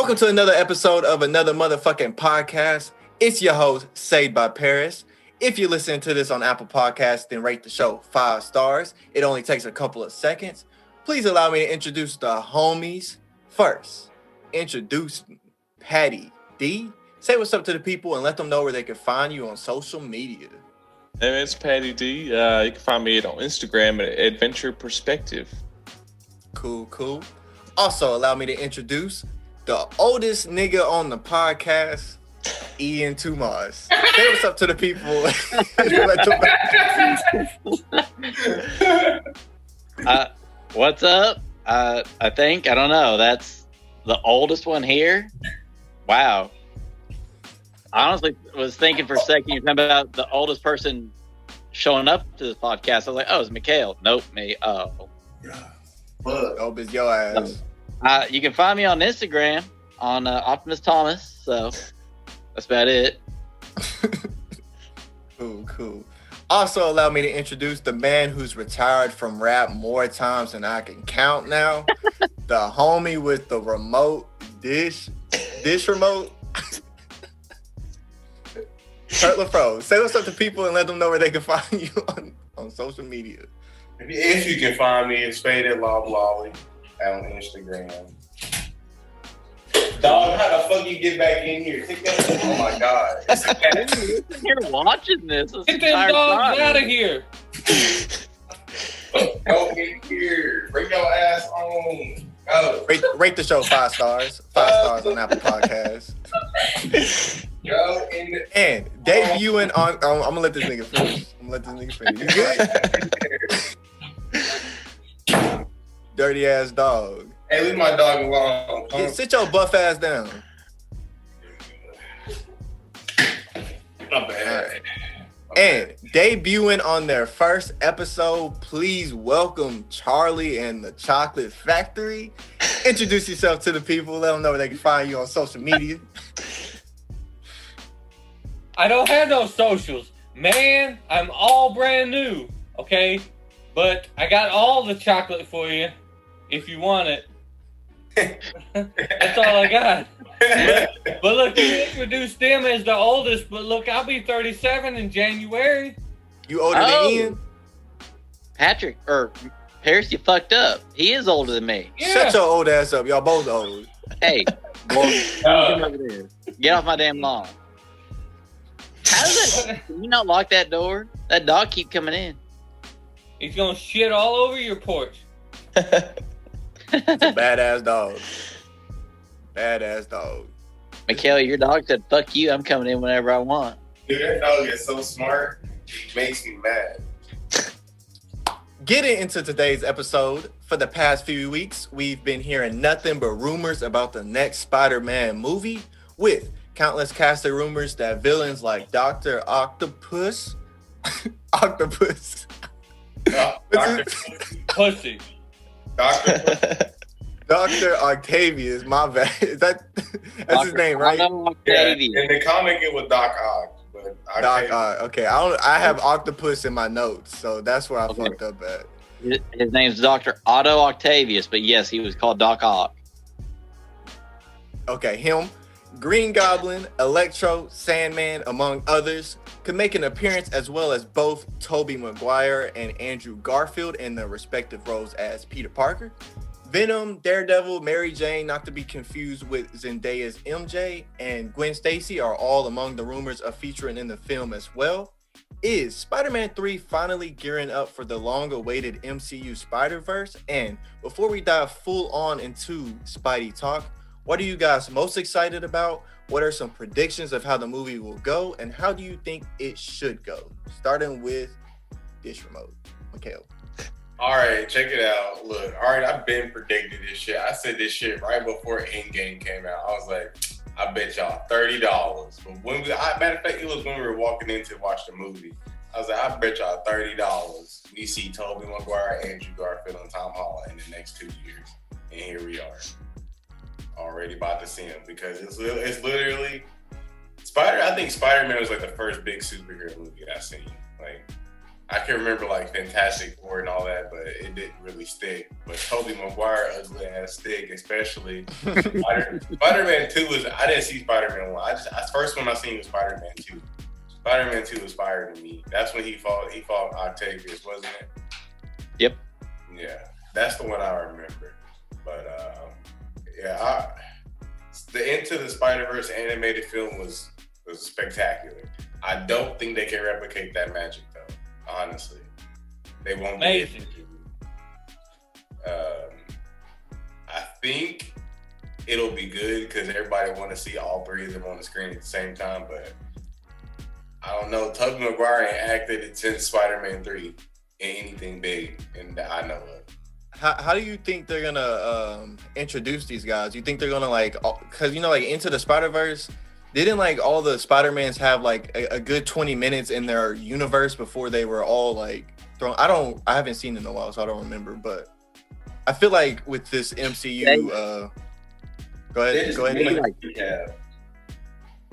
Welcome to another episode of another motherfucking podcast. It's your host, Saved by Paris. If you're listening to this on Apple Podcasts, then rate the show 5 stars. It only takes a couple of seconds. Please allow me to introduce the homies. First, introduce Patty D. Say what's up to the people and let them know where they can find you on social media. Hey, it's Patty D. You can find me on Instagram at Adventure Perspective. Cool. Also, allow me to introduce the oldest nigga on the podcast, Ian Tumas. Say what's up to the people. What's up? I don't know. That's the oldest one here. Wow. I honestly was thinking for a second you're talking about the oldest person showing up to this podcast. I was like, oh, it's Mikhail. Nope, me. Oh. Nope, it's your ass. You can find me on Instagram on Optimus Thomas. So that's about it. Cool. Also, allow me to introduce the man who's retired from rap more times than I can count now. The homie with the remote dish remote. Turt Le Fro. Say what's up to people and let them know where they can find you on social media. If you can find me, it's Faded Lob Lolly on Instagram. Dog, how the fuck you get back in here? Take that. Oh my god. I'm here watching this. Get them dogs out of here. Go in here. Bring your ass on. Go. Rate the show 5 stars. 5 stars on Apple Podcasts. Go in the... And debuting on... I'm going to let this nigga finish. You good? Dirty ass dog. Hey, leave my dog alone. Yeah, sit your buff ass down. Not bad. And debuting on their first episode, please welcome Charlie and the Chocolate Factory. Introduce yourself to the people. Let them know where they can find you on social media. I don't have no socials. Man, I'm all brand new, okay? But I got all the chocolate for you if you want it. That's all I got. But look, you introduced them as the oldest, but look, I'll be 37 in January. You older than Ian? Patrick, or Paris, you fucked up. He is older than me. Yeah. Shut your old ass up. Y'all both old. Hey, boy, come over there. Get off my damn lawn. How does that? Can you not lock that door? That dog keep coming in. He's gonna shit all over your porch. It's a badass dog. Mikhail, your dog said, fuck you, I'm coming in whenever I want. Dude, that dog is so smart. It makes me mad. Getting into today's episode, for the past few weeks, we've been hearing nothing but rumors about the next Spider-Man movie, with countless casting rumors that villains like Dr. Octopus, Dr. Pussy. Dr. Octavius, my bad. That's his name, right? Yeah, in the comic, it was Doc Ock. But Doc Ock. Okay, I have Octopus in my notes, so that's where I fucked up at. His name's Dr. Otto Octavius, but yes, he was called Doc Ock. Okay, him, Green Goblin, Electro, Sandman, among others, could make an appearance, as well as both Tobey Maguire and Andrew Garfield in their respective roles as Peter Parker. Venom, Daredevil, Mary Jane, not to be confused with Zendaya's MJ, and Gwen Stacy are all among the rumors of featuring in the film as well. Is Spider-Man 3 finally gearing up for the long-awaited MCU Spider-Verse? And before we dive full on into Spidey talk, what are you guys most excited about? What are some predictions of how the movie will go? And how do you think it should go? Starting with Dish Remote. Mikhail. All right, check it out. Look, all right, I've been predicting this shit. I said this shit right before Endgame came out. I was like, I bet y'all $30. But matter of fact, it was when we were walking in to watch the movie. I was like, I bet y'all $30. We see Tobey Maguire, Andrew Garfield, and Tom Holland in the next 2 years. And here we are. Already about to see him, because it's literally I think Spider-Man was like the first big superhero movie I've seen. Like, I can remember like Fantastic Four and all that, but it didn't really stick. But Tobey Maguire ugly ass stick, especially. Spider-Man 2 was. I didn't see Spider-Man 1. I first one I seen was Spider-Man 2. Spider-Man 2 inspired me. That's when he fought Octavius, wasn't it? Yep. Yeah, that's the one I remember. But the Into the Spider-Verse animated film was spectacular. I don't think they can replicate that magic though. Honestly, they won't. Amazing. I think it'll be good because everybody want to see all three of them on the screen at the same time. But I don't know. Tobey Maguire ain't acted since Spider-Man 3 in anything big, and that I know of. How do you think they're gonna introduce these guys? You think they're gonna like, because like Into the Spider-Verse, didn't like all the Spider-Mans have like a good 20 minutes in their universe before they were all like thrown? I haven't seen it in a while, so I don't remember. But I feel like with this MCU, go ahead.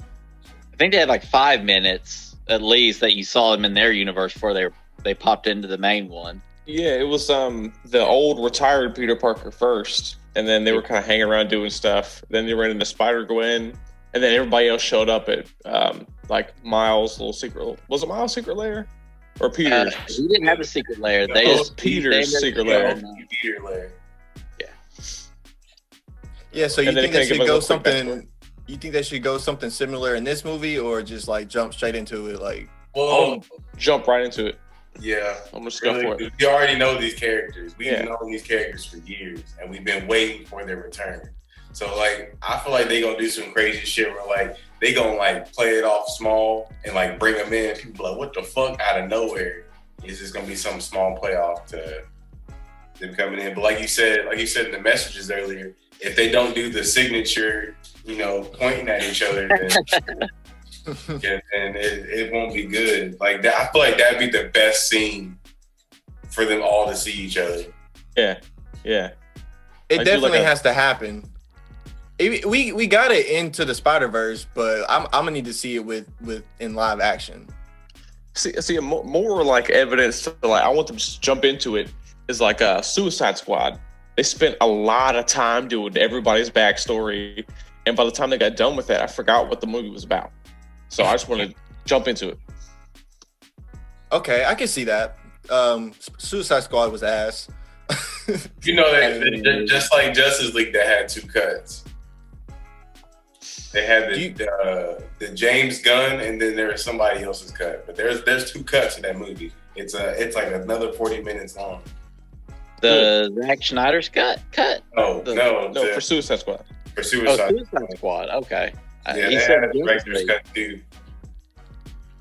I think they had like 5 minutes at least that you saw them in their universe before they popped into the main one. Yeah, it was the old retired Peter Parker first, and then they were kind of hanging around doing stuff. Then they ran into Spider-Gwen, and then everybody else showed up at like Miles' little secret. Was it Miles' secret lair or Peter's? He didn't have a secret lair. They it was just Peter's secret lair. Peter lair. Yeah. So you And then think it they kinda should gave go us a quick backstory. something? You think they should go something similar in this movie, or just like jump straight into it? Like, Well, Jump right into it. yeah. I'm just go for it. We already know these characters. We've Yeah. known these characters for years, and we've been waiting for their return. So, like, I feel like they gonna do some crazy shit where, like, they gonna, like, play it off small and, like, bring them in. People like, what the fuck, out of nowhere? It's just gonna be some small playoff to them coming in. But like you said in the messages earlier, if they don't do the signature, pointing at each other, then and it won't be good. Like that, I feel like that'd be the best scene for them all to see each other. Yeah. it I do definitely like has to happen. We got it Into the Spider-Verse, but I'm gonna need to see it with in live action. See, more like evidence to like I want them to just jump into it is like a Suicide Squad. They spent a lot of time doing everybody's backstory, and by the time they got done with that, I forgot what the movie was about. So I just want to jump into it. Okay, I can see that. Suicide Squad was ass. That just like Justice League, that had 2 cuts. They had the James Gunn, and then there was somebody else's cut. But there's 2 cuts in that movie. It's like another 40 minutes long. The Zack Snyder's cut? No, For Suicide Squad. For Suicide Squad. Okay. Yeah, He they said had a Justice director's League. cut too.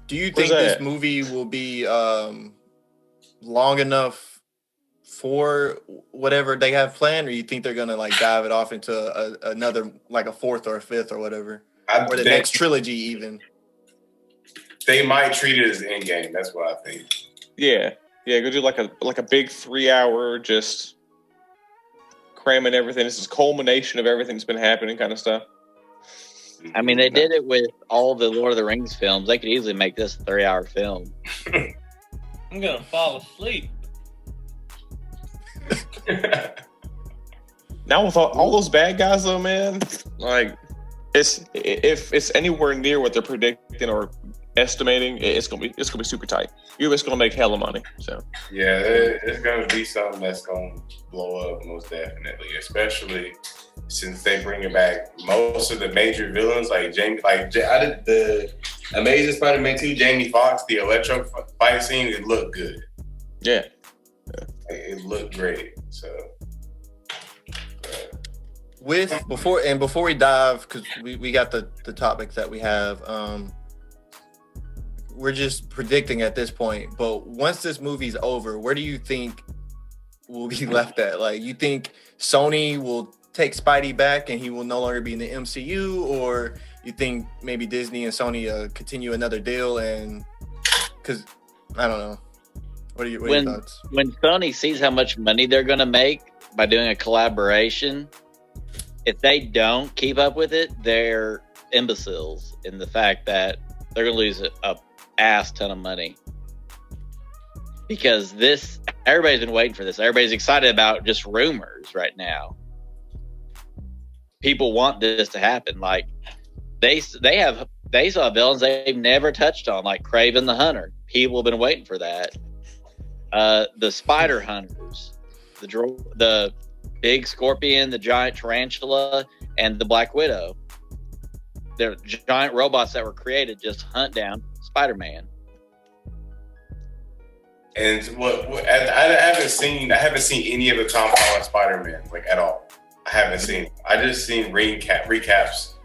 Do you Where's think this that? movie will be long enough for whatever they have planned, or you think they're gonna like dive it off into another, like a 4th or a 5th or whatever, or the next trilogy even? They might treat it as Endgame. That's what I think. Yeah, go do like a big 3-hour just cramming everything. This is culmination of everything that's been happening, kind of stuff. I mean, they did it with all the Lord of the Rings films. They could easily make this a 3-hour film. I'm gonna fall asleep. Now with all those bad guys, though, man, like if it's anywhere near what they're predicting or estimating, it's gonna be super tight. You're just gonna make hella money. So Yeah, it's gonna be something that's gonna blow up most definitely, especially since they bring it back. Most of the major villains, like out of the Amazing Spider-Man 2, Jamie Foxx, the Electro fight scene, it looked good. yeah. It looked great. So Before we dive, because we got the topics that we have, we're just predicting at this point, but once this movie's over, where do you think we'll be left at? Like, you think Sony will take Spidey back and he will no longer be in the MCU, or you think maybe Disney and Sony continue another deal? And because I don't know, what are your thoughts? When Sony sees how much money they're going to make by doing a collaboration, if they don't keep up with it, they're imbeciles in the fact that they're going to lose a ass ton of money. because everybody's been waiting for this. Everybody's excited about just rumors right now. People want this to happen. Like they saw villains they've never touched on, like Kraven the Hunter. People have been waiting for that. The Spider Hunters, the big scorpion, the giant tarantula, and the Black Widow. They're giant robots that were created just hunt down Spider-Man. And I haven't seen any of the Tom Holland Spider-Man like at all. I haven't seen. I just seen recaps.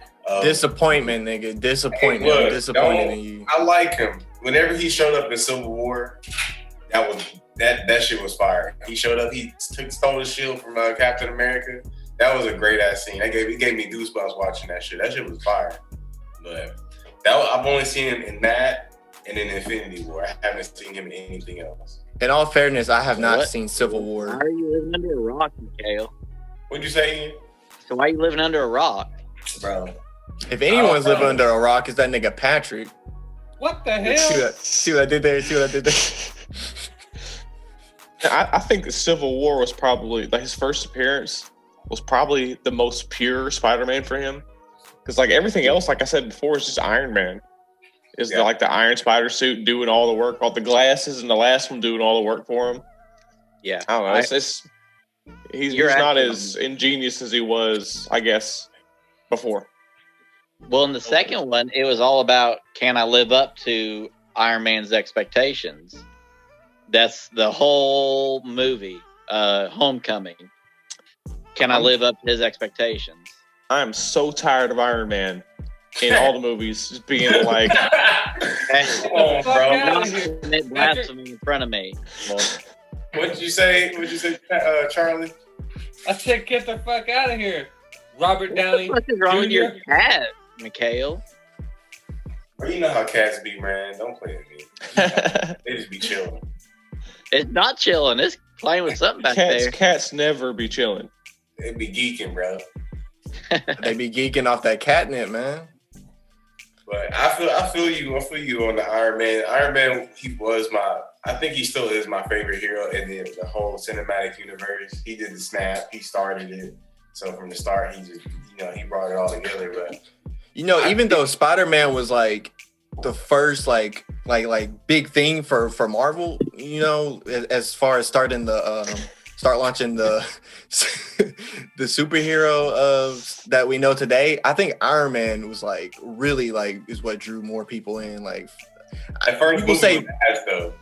Disappointment, nigga. Disappointment. Look, Disappointed in you. I like him. Whenever he showed up in Civil War, that shit was fire. He showed up. He stole the shield from Captain America. That was a great ass scene. It gave me goosebumps watching that shit. That shit was fire. But I've only seen him in that and in Infinity War. I haven't seen him in anything else. In all fairness, I have not seen Civil Why War. are you living under a rock, Mikhail? What'd you say, Ian? So why are you living under a rock? Bro. If anyone's living under a rock, it's that nigga Patrick. What the hell? See what I did there? I think the Civil War was probably like his first appearance was probably the most pure Spider-Man for him, because like everything else, like I said before, is just Iron Man. Is like the Iron Spider suit doing all the work, all the glasses, and the last one doing all the work for him. Yeah, I don't know. He's not as ingenious as he was, I guess, before. Well, in the second one, it was all about, can I live up to Iron Man's expectations? That's the whole movie, Homecoming. Can I live up to his expectations? I am so tired of Iron Man in all the movies just being like, Oh, bro. Commit blasphemy in front of me. Well, What'd you say, Charlie? I said, get the fuck out of here. Robert Downey what is wrong with your Jr.? cat, Mikhail? Well, you know how cats be, man. Don't play with me. They just be chilling. It's not chilling. It's playing with something back there. Cats never be chilling. They be geeking, bro. They be geeking off that catnip, man. But I feel you on the Iron Man. Iron Man, I think he still is my favorite hero in the whole cinematic universe. He did the snap. He started it. So from the start, he just, he brought it all together. But even though Spider-Man was like the first like big thing for Marvel, as far as start launching the the superhero that we know today, I think Iron Man was like really like is what drew more people in. Like that first people movie say, was ass, though.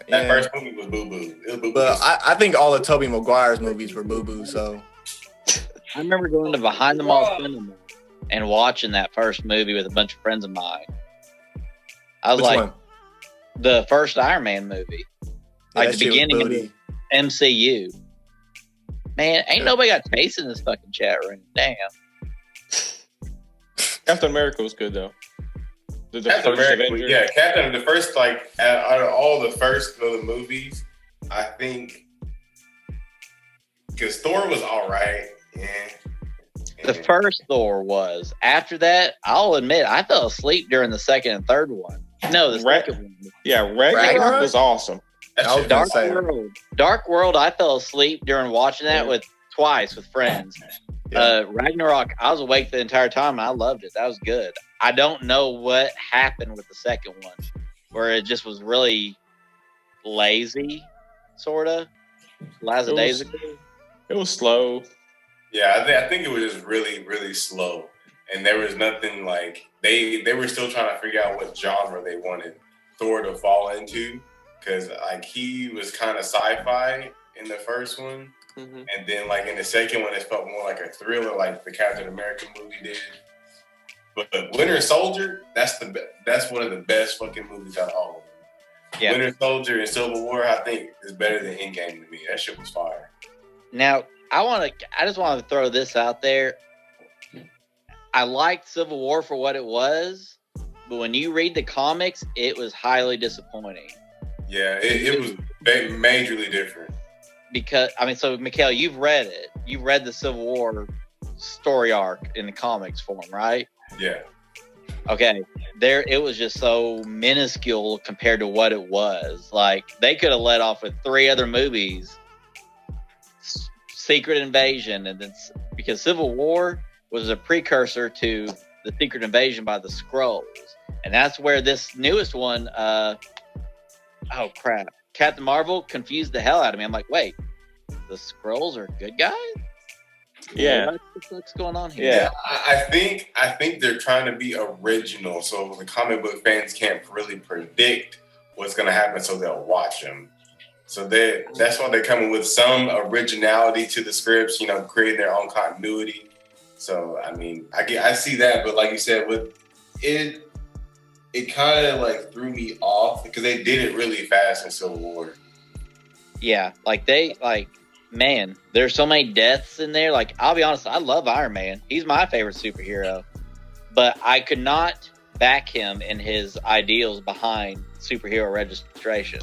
That first movie was boo-boo. It was boo-boo. But I think all of Tobey Maguire's movies were boo-boo, so. I remember going to Behind the Mall Cinema and watching that first movie with a bunch of friends of mine. I was Which like, one? the first Iron Man movie. Like that the shit was beginning of booty. the MCU. Man, ain't nobody got taste in this fucking chat room. Damn. Captain America was good though. The Captain first America, Avenger. yeah, Captain, the first, like, out of all the first of the movies, I think, because Thor was all right, The first Thor was. After that, I'll admit, I fell asleep during the second and third one. No, the second one. Yeah, Ragnarok was awesome. Dark World, I fell asleep during watching that twice with friends. Yeah. Ragnarok, I was awake the entire time and I loved it. That was good. I don't know what happened with the second one, where it just was really lazy, sort of. Lackadaisical. It was slow. Yeah, I think it was just really, really slow. And there was nothing like, they were still trying to figure out what genre they wanted Thor to fall into. Because, like, he was kind of sci-fi in the first one. Mm-hmm. And then, like, in the second one, it felt more like a thriller, like the Captain America movie did. But Winter Soldier, that's one of the best fucking movies out of all of them. Yeah. Winter Soldier and Civil War, I think, is better than Endgame to me. That shit was fire. Now, I just want to throw this out there. I liked Civil War for what it was, but when you read the comics, it was highly disappointing. Yeah, it was majorly different. Because, so, Mikhail, you've read it. You've read the Civil War story arc in the comics form, right? Yeah. Okay, there it was just so minuscule compared to what it was. Like they could have let off with 3 other movies, Secret Invasion, and then because Civil War was a precursor to the Secret Invasion by the Skrulls, and that's where this newest one. Oh crap! Captain Marvel confused the hell out of me. I'm like, wait, the Skrulls are good guys? Yeah. What the fuck's going on here? Yeah. I think they're trying to be original, so the comic book fans can't really predict what's going to happen, so they'll watch them. So that's why they're coming with some originality to the scripts, creating their own continuity. So I mean, I see that, but like you said, with it kind of like threw me off because they did it really fast in Civil War. Yeah, man, there's so many deaths in there. Like, I'll be honest, I love Iron Man. He's my favorite superhero. But I could not back him in his ideals behind superhero registration.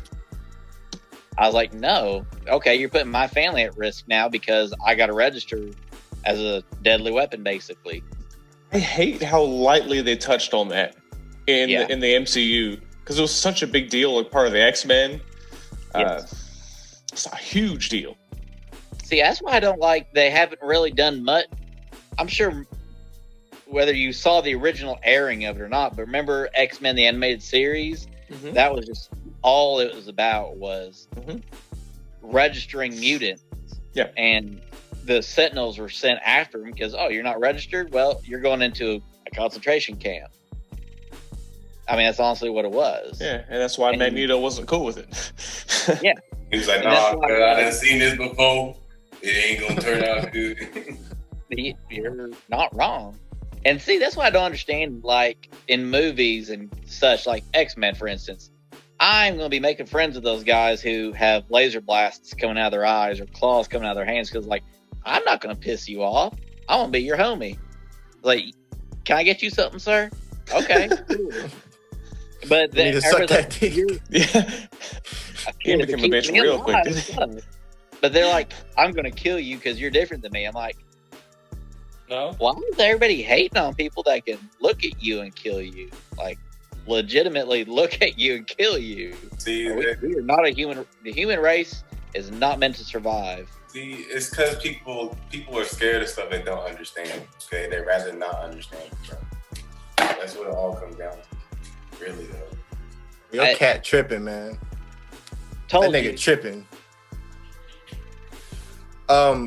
I was like, no. Okay, you're putting my family at risk now because I got to register as a deadly weapon, basically. I hate how lightly they touched on that in the MCU because it was such a big deal, like part of the X-Men. Yes. It's a huge deal. See, that's why I don't like they haven't really done much. I'm sure whether you saw the original airing of it or not, but remember X-Men, the animated series? Mm-hmm. That was just all it was about was registering mutants. Yeah. And the Sentinels were sent after him because, you're not registered? Well, you're going into a concentration camp. I mean, that's honestly what it was. Yeah, and that's why Magneto wasn't cool with it. Yeah. He was like, nah, I done seen this before. It ain't going to turn out good. You're not wrong. And see, that's what I don't understand, like, in movies and such, like X-Men, for instance. I'm going to be making friends with those guys who have laser blasts coming out of their eyes or claws coming out of their hands because, like, I'm not going to piss you off. I want to be your homie. Like, can I get you something, sir? Okay. Cool. But then, to suck that dick. He became a bitch real quick. But they're like, I'm going to kill you because you're different than me. I'm like, No. why is everybody hating on people that can look at you and kill you? Like, legitimately look at you and kill you. See, we are not a human. The human race is not meant to survive. See, it's because people are scared of stuff they don't understand. Okay, they rather not understand. Bro. That's what it all comes down to. Really though. Your cat tripping, man. Told That you. nigga tripping.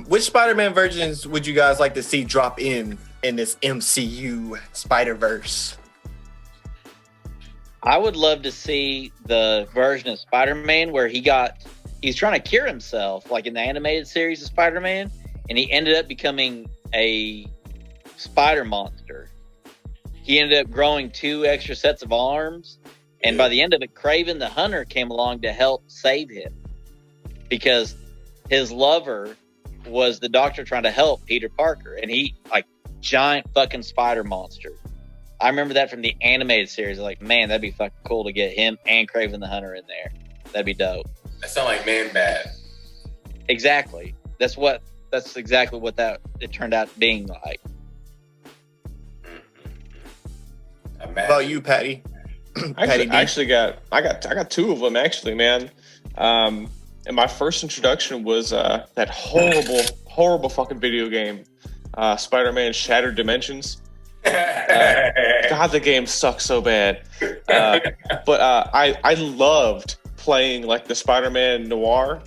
Which Spider-Man versions would you guys like to see drop in this MCU Spider-Verse? I would love to see the version of Spider-Man where he's trying to cure himself, like in the animated series of Spider-Man, and he ended up becoming a spider monster. He ended up growing 2 extra sets of arms, and by the end of it, Kraven the Hunter came along to help save him because his lover was the doctor trying to help Peter Parker, and he, like, giant fucking spider monster. I remember that from the animated series. Like, man, that'd be fucking cool to get him and Kraven the Hunter in there. That'd be dope. That sound like Man-Bat. Exactly. That's exactly what it turned out being like. How about you, Patty? I got 2 of them actually, man. And my first introduction was that horrible fucking video game, Spider-Man Shattered Dimensions. God, the game sucks so bad. But I loved playing like the Spider-Man Noir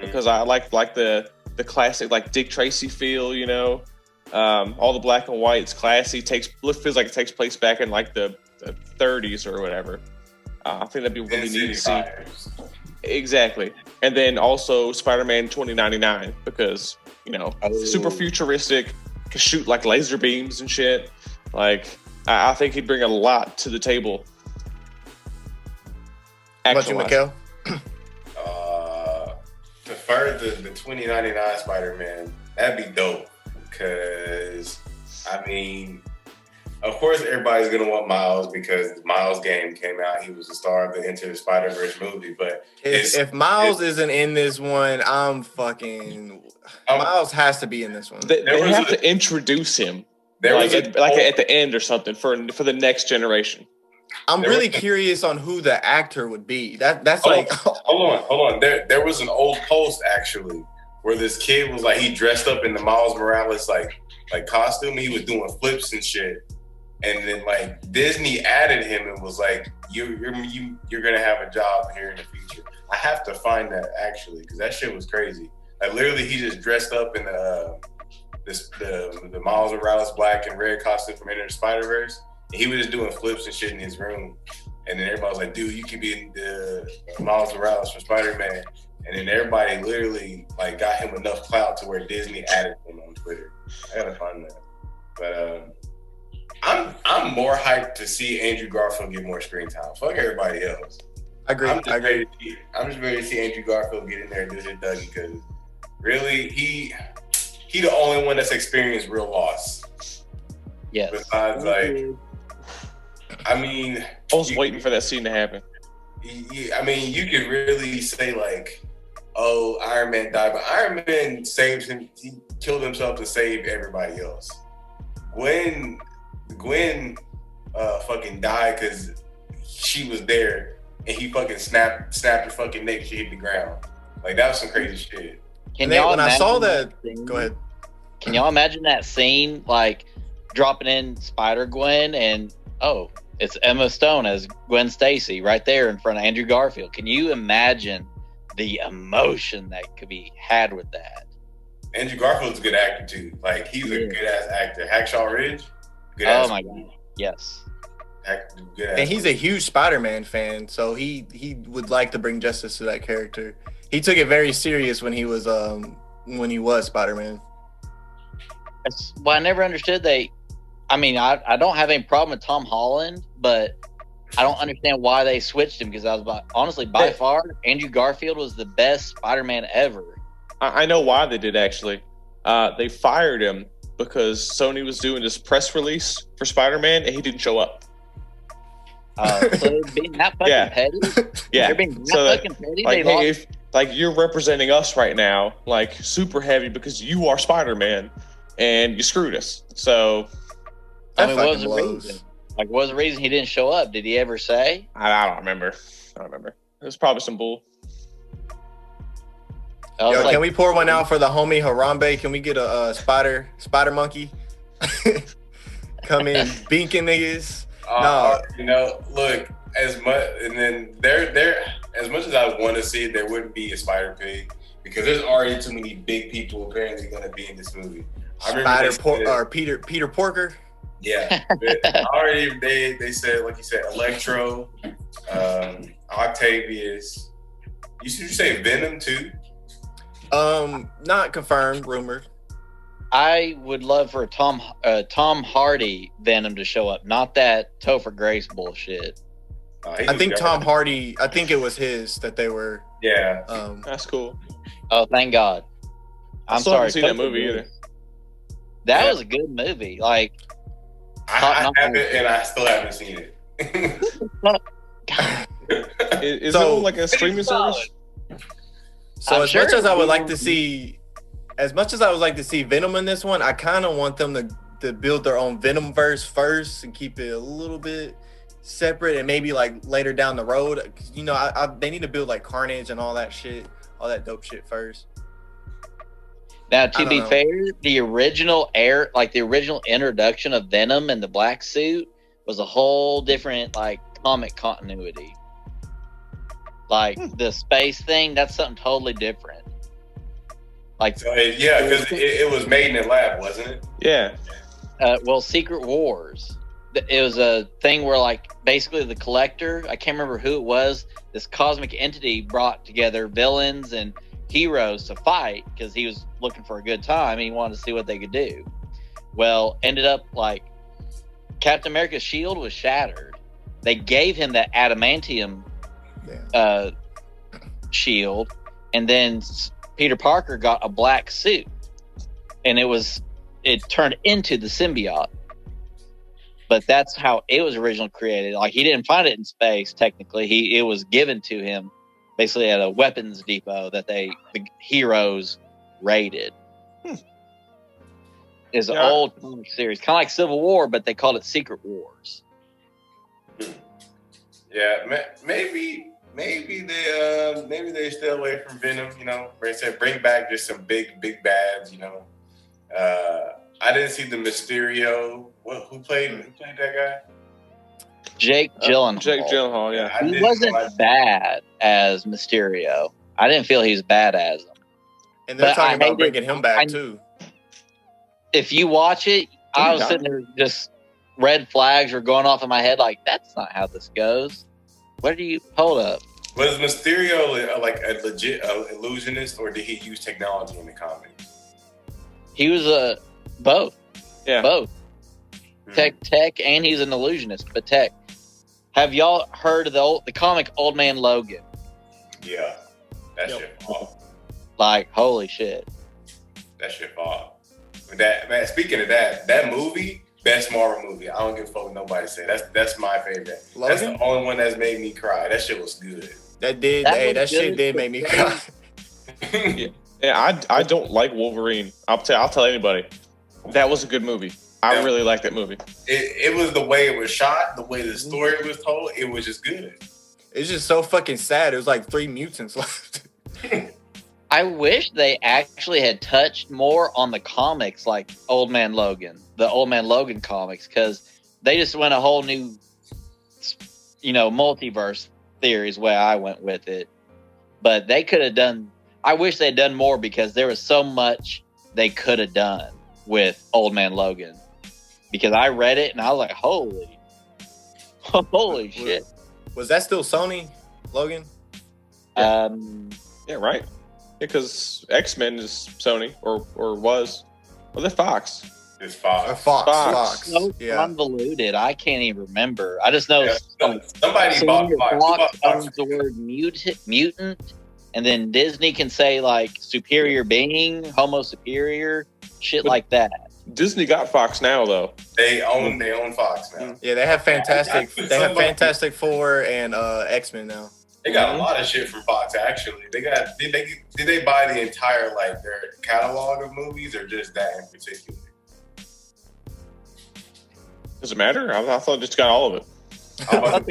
because I like the classic like Dick Tracy feel, all the black and white. It's classy. Feels like it takes place back in like the 30s or whatever. I think that'd be really neat to see. Exactly. And then also Spider-Man 2099 because, super futuristic, can shoot like laser beams and shit. Like, I think he'd bring a lot to the table. How about you, Mikhail? Prefer the 2099 Spider-Man. That'd be dope. Because, I mean, of course everybody's going to want Miles because Miles' game came out. He was the star of the Into the Spider-Verse movie. But if Miles isn't in this one, I'm fucking... Miles has to be in this one. They have to introduce him. There like was at the end or something for the next generation. I'm There really was a- curious on who the actor would be. That's Hold like hold on. There was an old post actually where this kid was like he dressed up in the Miles Morales like costume. He was doing flips and shit, and then like Disney added him and was like, you're gonna have a job here in the future. I have to find that actually because that shit was crazy. Like literally, he just dressed up in the Miles Morales black and red costume from Enter the Spider-Verse. And he was just doing flips and shit in his room. And then everybody was like, dude, you could be the Miles Morales from Spider-Man. And then everybody literally like got him enough clout to where Disney added him on Twitter. I gotta find that. But I'm more hyped to see Andrew Garfield get more screen time. Fuck everybody else. I agree. I'm just ready to see Andrew Garfield get in there and do his Dougie because really he the only one that's experienced real loss. Yes. Besides, like, I mean, I was waiting for that scene to happen. I mean, you could really say like, "Oh, Iron Man died," but Iron Man saved him. He killed himself to save everybody else. Gwen, fucking died because she was there, and he fucking snapped her fucking neck. She hit the ground. Like that was some crazy shit. When I saw that, go ahead. Can y'all imagine that scene, like dropping in Spider-Gwen and it's Emma Stone as Gwen Stacy right there in front of Andrew Garfield. Can you imagine the emotion that could be had with that? Andrew Garfield's a good actor too. Like he's a good ass actor. Hacksaw Ridge. Oh my god, yes. And he's a huge Spider-Man fan, so he would like to bring justice to that character. He took it very serious when he was Spider-Man. That's why I never understood I don't have any problem with Tom Holland, but I don't understand why they switched him because honestly, by far, Andrew Garfield was the best Spider-Man ever. I know why they did actually. They fired him because Sony was doing this press release for Spider-Man and he didn't show up. So being that fucking petty? Yeah. They're being fucking petty? Like, hey, if you're representing us right now, like super heavy because you are Spider-Man and you screwed us. So what was the reason? Like, what was the reason he didn't show up? Did he ever say? I don't remember. It was probably some bull. Can we pour one out for the homie Harambe? Can we get a spider monkey? Come in, binking niggas. Look, as much as I want to see it, there wouldn't be a Spider Pig because there's already too many big people apparently going to be in this movie. Peter Porker. Yeah, already they said, like you said, Electro, Octavius. You say Venom too? Not confirmed, rumored. I would love for Tom Hardy Venom to show up, not that Topher Grace bullshit. I think Tom Hardy. I think it was his that they were. Yeah, that's cool. Oh, thank God. I'm sorry. I haven't seen that movie either. That was a good movie. Like, I haven't, and I still haven't seen it. Is it like a streaming service? So much as I would like to see Venom in this one, I kind of want them to build their own Venom verse first and keep it a little bit separate, and maybe like later down the road, they need to build like Carnage and all that shit, all that dope shit first. Now, to be fair, the original introduction of Venom in the black suit was a whole different like comic continuity. Like the space thing, that's something totally different. Like, because it was made in a lab, wasn't it? Yeah. Secret Wars. It was a thing where, like, basically the Collector, I can't remember who it was, this cosmic entity brought together villains and heroes to fight because he was looking for a good time and he wanted to see what they could do. Well, ended up, like, Captain America's shield was shattered. They gave him that adamantium shield, and then Peter Parker got a black suit, and it turned into the symbiote. But that's how it was originally created. Like, he didn't find it in space, technically. It was given to him basically at a weapons depot that the heroes raided. is an old comic series, kind of like Civil War, but they called it Secret Wars. Yeah, maybe they stay away from Venom. You know, they said bring back just some big bads. You know, I didn't see the Mysterio. Who played that guy? Jake Gyllenhaal. Jake Gyllenhaal, yeah. He wasn't bad as Mysterio. I didn't feel he was bad as him. And they're talking about bringing him back too. If you watch it, I was sitting there just red flags were going off in my head like, that's not how this goes. What do you hold up? Was Mysterio like a legit illusionist, or did he use technology in the comics? He was both. Yeah. Both. Tech, and he's an illusionist, but tech. Have y'all heard of the comic Old Man Logan? Yeah. That shit off. Like, holy shit. That shit off. Man, speaking of that movie, best Marvel movie. I don't give a fuck what nobody say. That's my favorite. Logan? That's the only one that's made me cry. That shit was good. That shit did make me cry. Yeah, I don't like Wolverine. I'll tell anybody. That was a good movie. I really like that movie. It was the way it was shot, the way the story was told. It was just good. It's just so fucking sad. It was like 3 mutants left. I wish they actually had touched more on the comics, like Old Man Logan, the Old Man Logan comics, because they just went a whole new, multiverse theories way I went with it. But they could have done. I wish they had done more because there was so much they could have done with Old Man Logan. Because I read it and I was like, holy shit. Was that still Sony, Logan? Yeah, right. Because X-Men is Sony, or was. Or they're Fox. It's Fox. Fox. So convoluted. I can't even remember. I just know somebody bought Fox owns the word mutant, and then Disney can say like superior being, homo superior, shit like that. Disney got Fox now, though. They own Fox now. Yeah, they have Fantastic Four and X-Men now. They got a lot of shit from Fox. Actually, did they buy the entire their catalog of movies, or just that in particular? Does it matter? I thought just got all of it. I was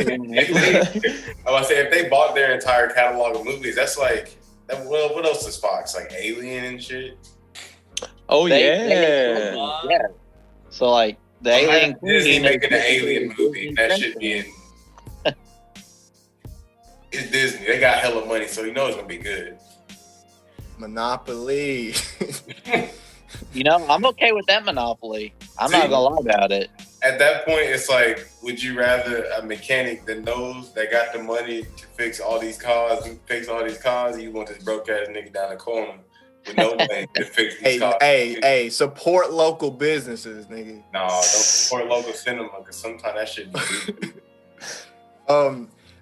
gonna say if they bought their entire catalog of movies, that's like, well, what else is Fox, like Alien and shit? Oh Yeah. So like the Alien Disney making an Alien movie, that shit being it's Disney. They got hella money, so you know it's gonna be good. Monopoly. I'm okay with that monopoly. I'm not gonna lie about it. At that point, it's like, would you rather a mechanic that knows that got the money to fix all these cars, or you want this broke ass nigga down the corner with no money to fix these cars? Hey, support local businesses, nigga. No, don't support local cinema, because sometimes that shit be good.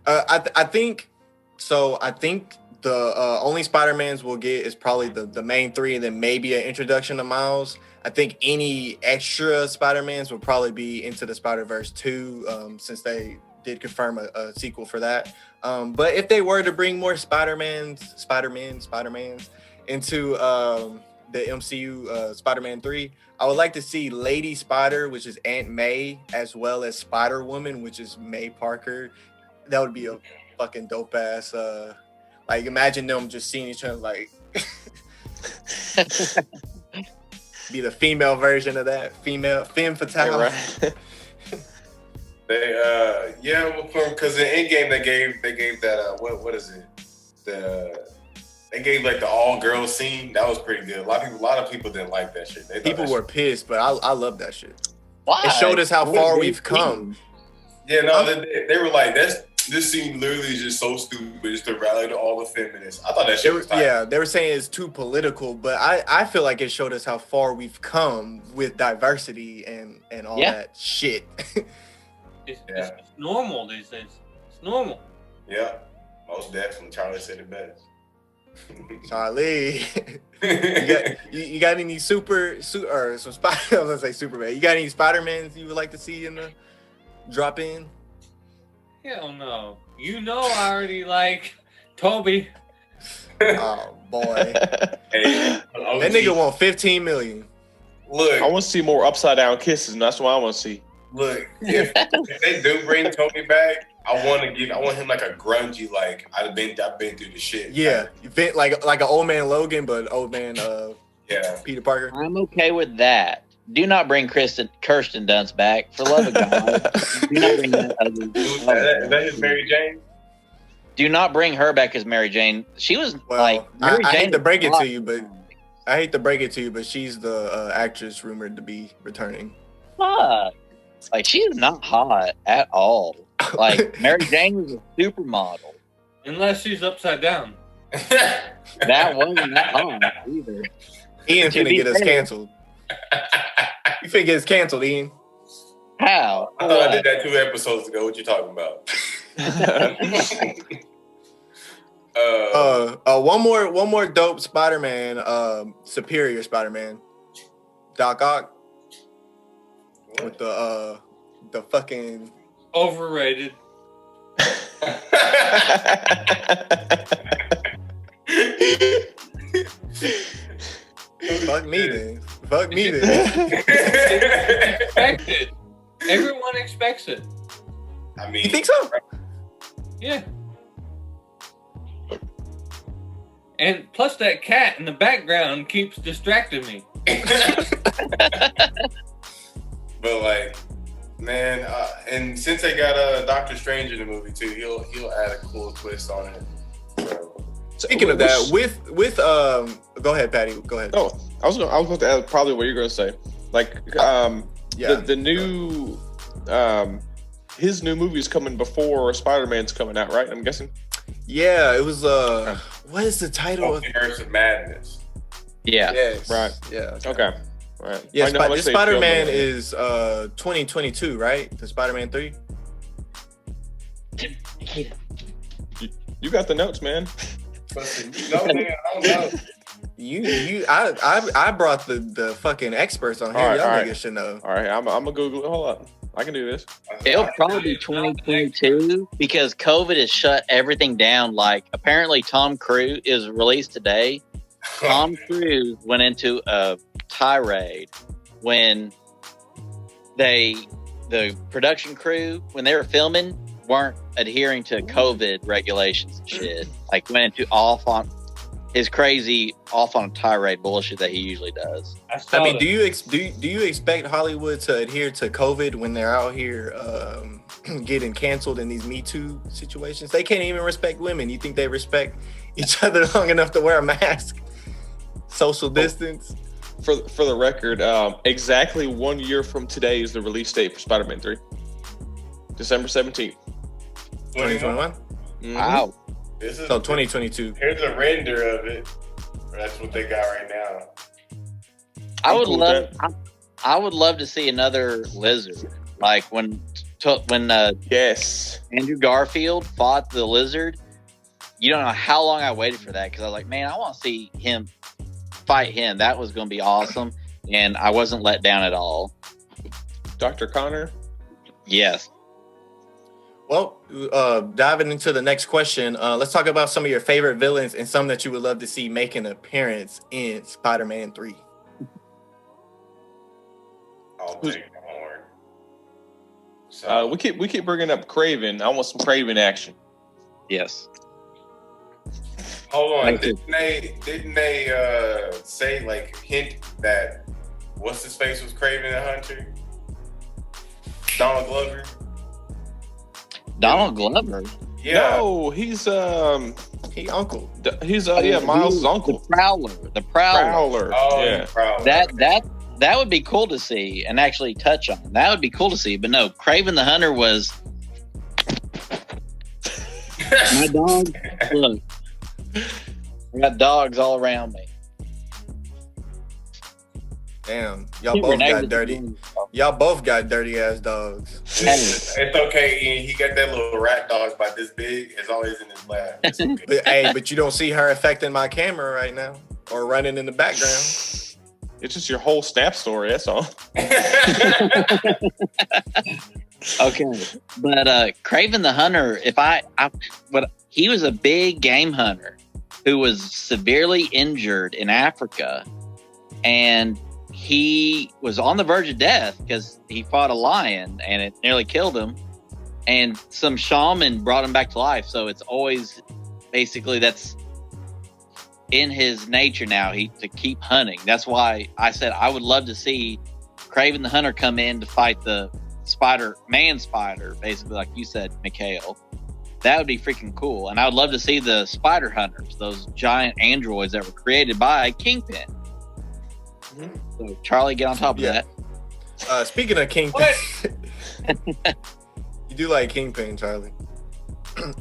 I think the only Spider-Mans we'll get is probably the main 3, and then maybe an introduction to Miles. I think any extra Spider-Mans will probably be Into the Spider-Verse 2, since they did confirm a sequel for that. But if they were to bring more Spider-Mans into the MCU Spider-Man 3, I would like to see Lady Spider, which is Aunt May, as well as Spider-Woman, which is May Parker. That would be a fucking dope ass. Imagine them just seeing each other, like be the female version of that, femme fatale. Right. Because in Endgame they gave that what is it? They gave like the all girls scene. That was pretty good. A lot of people didn't like that shit. People were pissed, but I love that shit. Why? It showed us how far we've come. Yeah, no, they were like, this scene literally is just so stupid, just to rally to all the feminists. I thought that shit was tight. Yeah, they were saying it's too political, but I feel like it showed us how far we've come with diversity and all that shit. It's normal these days. It's normal. Yeah, most definitely. Charlie said it best. Charlie, you got any or some Spider? I was gonna say Superman. You got any Spider-Mans you would like to see in the drop in? Hell no. I already like Toby. Oh boy, Hey, that nigga want $15 million. Look, I want to see more upside down kisses, and that's what I want to see. look. If they do bring Tony back, I want him like a grungy, like I've been through the shit. Yeah, like an old man Logan, but old man Yeah. Peter Parker. I'm okay with that. Do not bring Kirsten Dunst back. For love of God. Do not bring that ugly. Is that his Mary Jane? Do not bring her back as Mary Jane. She was Well, like Mary I Jane hate to break it was to you, but she's the actress rumored to be returning. fuck. Like she's not hot at all. Like Mary Jane was a supermodel. Unless she's upside down. That wasn't that hot either. Ian To finna be get us fair. canceled. You finna get us canceled, Ian. How? I thought I did that 2 episodes ago. What you talking about? One more dope Spider-Man, superior Spider-Man, Doc Ock with the fucking Overrated. fuck me then. Expected. Everyone expects it. I mean, You think so? Yeah. And plus that cat in the background keeps distracting me. but like, man, and since they got Doctor Strange in the movie too, he'll add a cool twist on it. So. Speaking of that, with go ahead, Patty. Go ahead. Oh, I was going to add probably what you're going to say. Like, Yeah. the new, his new movie's coming before Spider-Man's coming out, right? I'm guessing. Yeah, it was what is the title of Multiverse of Madness. Yeah. Yes. Right. Yeah. Okay. All right. Yeah, I know how much they filmed Spider-Man it. is 2022, right? The Spider-Man 3. You got the notes, man. Listen, man, I don't know. I brought the fucking experts on here. All right, Y'all all niggas right. should know. All right, I'm gonna Google it. Hold up, I can do this. It'll probably be 2022 because COVID has shut everything down. Like apparently Tom Cruise is released today. Tom Cruise went into a tirade when the production crew, when they were filming, weren't adhering to COVID regulations and shit. Like went into off on a tirade bullshit that he usually does. I mean, do you expect Hollywood to adhere to COVID when they're out here getting canceled in these Me Too situations? They can't even respect women. You think they respect each other long enough to wear a mask, social distance? For the record, exactly 1 year from today is the release date for Spider-Man 3. December 17th. 2021. Mhm. Wow. This is So 2022. Here's a render of it. That's what they got right now. I I'm would cool with love. I would love to see another lizard, like when Yes. Andrew Garfield fought the lizard. You don't know how long I waited for that because I was like, man, I want to see him fight him. That was going to be awesome, and I wasn't let down at all. Dr. Connor. Yes. Well, diving into the next question, let's talk about some of your favorite villains and some that you would love to see make an appearance in Spider-Man 3. I'll take the horn. So, We keep bringing up Craven. I want some Craven action. Yes. hold on. Thank you. Didn't they say like hint that what's his face was Craven the Hunter? Donald Glover. Donald Glover. Yeah. No, he's He uncle. Miles' uncle. The Prowler. The Prowler. Prowler. Oh, Yeah. Prowler. That would be cool to see and actually touch on. That would be cool to see. But no, Craven the Hunter was my dog. Look, I got dogs all around me. Damn, y'all both got dirty. Y'all both got dirty ass dogs. It's okay, Ian. He got that little rat dog about this big. It's always in his lap. It's okay. But you don't see her affecting my camera right now or running in the background. It's just your whole Snap story. That's all. Okay, but Craven the Hunter, he was a big game hunter who was severely injured in Africa, and he was on the verge of death because he fought a lion and it nearly killed him. And some shaman brought him back to life. So it's always basically that's in his nature now to keep hunting. That's why I said I would love to see Kraven the Hunter come in to fight the spider, basically, like you said, Mikhail. That would be freaking cool. And I would love to see the spider hunters, those giant androids that were created by Kingpin. Mhm. So Charlie, get on top of that. Speaking of Kingpin, you do like Kingpin, Charlie.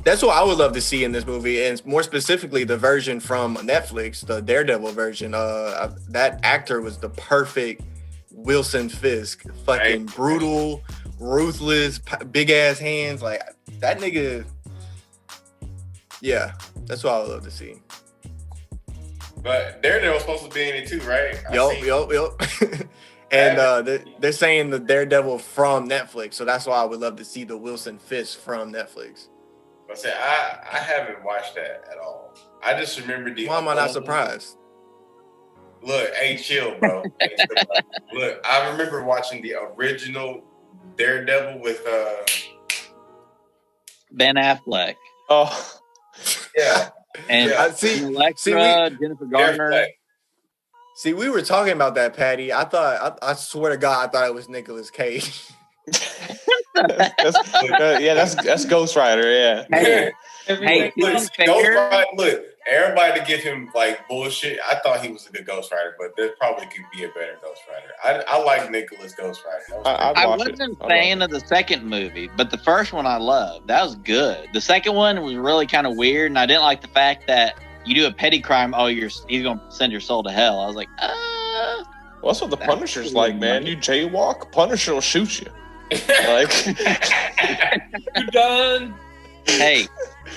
That's what I would love to see in this movie, and more specifically, the version from Netflix, the Daredevil version. That actor was the perfect Wilson Fisk. Fucking brutal, ruthless, big ass hands. Like that nigga. Yeah, that's what I would love to see. But Daredevil's supposed to be in it too, right? Yup. And they're saying the Daredevil from Netflix, so that's why I would love to see the Wilson Fisk from Netflix. I haven't watched that at all. I just remember the. Why am I not surprised? Look, hey, chill, bro. Look, I remember watching the original Daredevil with Ben Affleck. Oh, yeah, And Yeah. Electra, Jennifer Garner. See, we were talking about that, Patty. I swear to God, I thought it was Nicolas Cage. that's Ghost Rider. Yeah. Hey, Look, everybody to give him like bullshit. I thought he was a good Ghost Rider, but there probably could be a better Ghost Rider. I like Nicholas Ghost Rider. I wasn't a fan of the second movie, but the first one I loved. That was good. The second one was really kind of weird, and I didn't like the fact that you do a petty crime. Oh, he's gonna send your soul to hell. I was like, Well, that's what the Punisher's like, man. You jaywalk, Punisher will shoot you. Like, You done? Hey,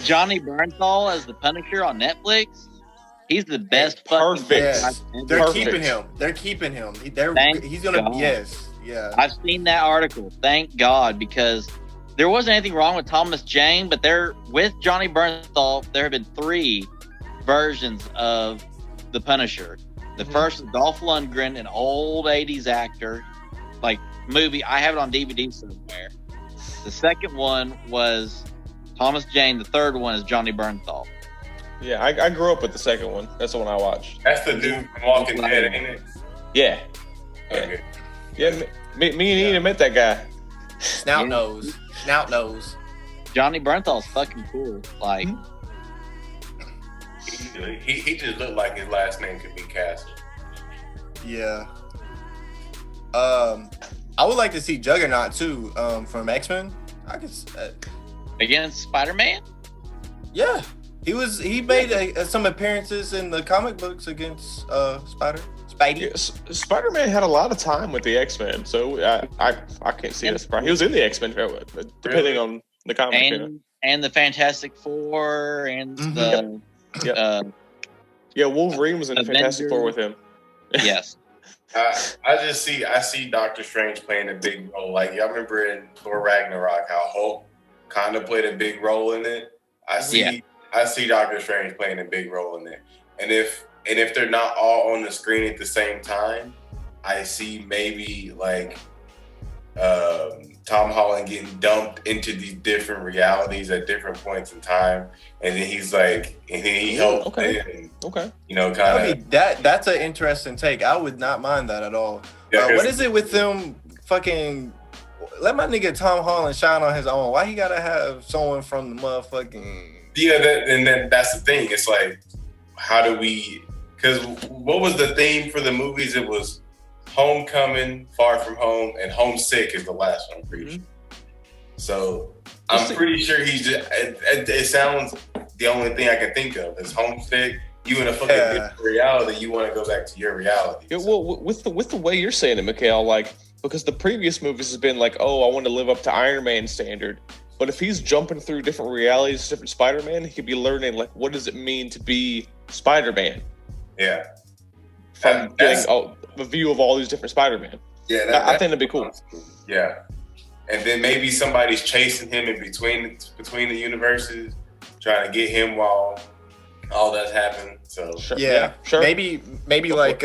Johnny Bernthal as the Punisher on Netflix. He's the best. Perfect. Yes. They're Perfect. keeping him. They're keeping him. Thank He's gonna. God. Yes. Yeah. I've seen that article. Thank God, because there wasn't anything wrong with Thomas Jane, but with Johnny Bernthal, there have been 3 versions of the Punisher. The first is Dolph Lundgren, an old 80s actor, like movie. I have it on DVD somewhere. The second one was Thomas Jane. The third one is Johnny Bernthal. yeah, I grew up with the second one. That's the one I watched. That's the dude from Walking Dead, ain't it? Yeah. Okay. Yeah, me and Ian met that guy. Snout nose. Johnny Bernthal's fucking cool. Like, He just looked like his last name could be Castle. Yeah. I would like to see Juggernaut too. From X-Men. I could. against Spider-Man? Yeah. He made some appearances in the comic books against Spidey. Yeah, Spider-Man had a lot of time with the X-Men, so I can't see that surprise. He was in the X-Men, depending on the comic. And the Fantastic Four and the Wolverine was in the Fantastic Four with him. Yes. I see Doctor Strange playing a big role. Like y'all remember in Thor Ragnarok how Hulk kind of played a big role in it. I see Doctor Strange playing a big role in it. And if they're not all on the screen at the same time, I see maybe like Tom Holland getting dumped into these different realities at different points in time, and then he's like, and then he helps. Okay. You know, kind of. That's an interesting take. I would not mind that at all. Yeah, what is it with them fucking? Let my nigga Tom Holland shine on his own. Why he gotta have someone from the motherfucking? Yeah, and then that's the thing. It's like, how do we? Because what was the theme for the movies? It was Homecoming, Far From Home, and Homesick is the last one, I'm pretty sure. So I'm pretty sure he's just, it sounds, the only thing I can think of is Homesick. You in a fucking different reality, you want to go back to your reality. Yeah, well, with the way you're saying it, Mikhail, like, because the previous movies has been like, oh, I want to live up to Iron Man standard. But if he's jumping through different realities, different Spider-Man, he could be learning, like, what does it mean to be Spider-Man? Yeah. From getting a view of all these different Spider-Man. Yeah, I think that'd be cool. Yeah. And then maybe somebody's chasing him in between the universes, trying to get him while all that's happening. So Sure. Yeah, sure. Maybe like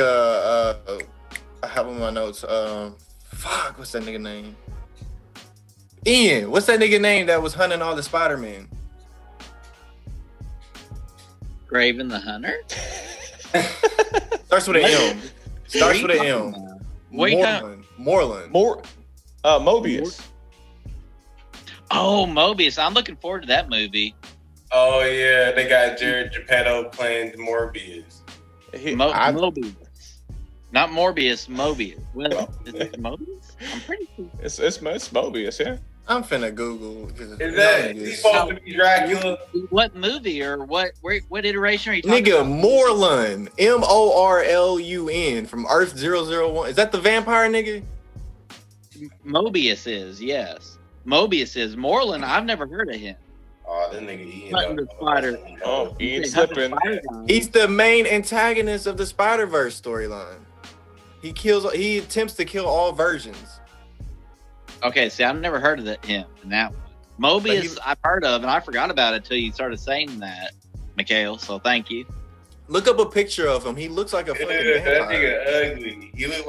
I have on my notes. Fuck, what's that nigga name? Ian. What's that nigga name that was hunting all the Spider-Man? Graven the Hunter. Starts with an M. Starts with an M. Moreland. Mobius. Oh, Mobius. I'm looking forward to that movie. Oh yeah, they got Jared Geppetto playing Morbius. Mobius. Not Morbius, Mobius. Well, is it Mobius? I'm pretty sure. It's Mobius, yeah. I'm finna Google. Is that he's supposed to be Dracula? What movie or what iteration are you talking Nigga, about? Moreland. Morlun from Earth 001. Is that the vampire nigga? Mobius is, yes. Mobius is. Moreland, I've never heard of him. Oh, that nigga Ian. Hunting the spider. Oh, Ian slipping. He's the main antagonist of the Spider-Verse storyline. He attempts to kill all versions. Okay, see, I've never heard of him in that one. Mobius, I've heard of, and I forgot about it until you started saying that, Mikhail. So thank you. Look up a picture of him. He looks like a fucking That vampire. nigga ugly. He looked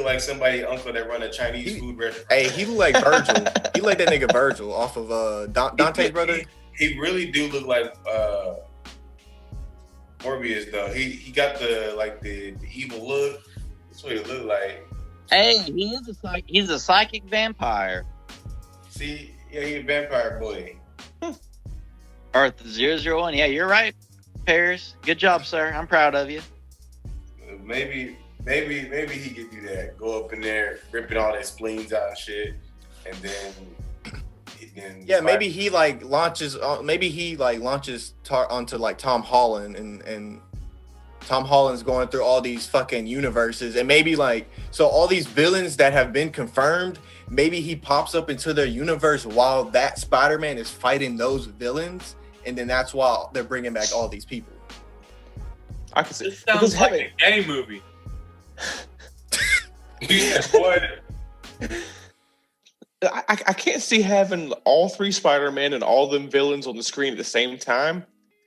like somebody uncle that run a Chinese food restaurant. Hey, he look like Virgil. He like that nigga Virgil off of Dante's brother. He really do look like Morbius though. He got the evil look. That's what he look like. Hey, he's a psychic vampire. See, yeah, he a vampire boy. Earth 001. Yeah, you're right, Paris. Good job, sir. I'm proud of you. Maybe he could do that. Go up in there, ripping all their spleens out and shit, and then yeah, maybe he launches onto like Tom Holland and Tom Holland's going through all these fucking universes, and maybe so all these villains that have been confirmed, maybe he pops up into their universe while that Spider-Man is fighting those villains, and then that's why they're bringing back all these people. I can see. This sounds like a gay movie. Yeah, what? I can't see having all three Spider-Man and all them villains on the screen at the same time.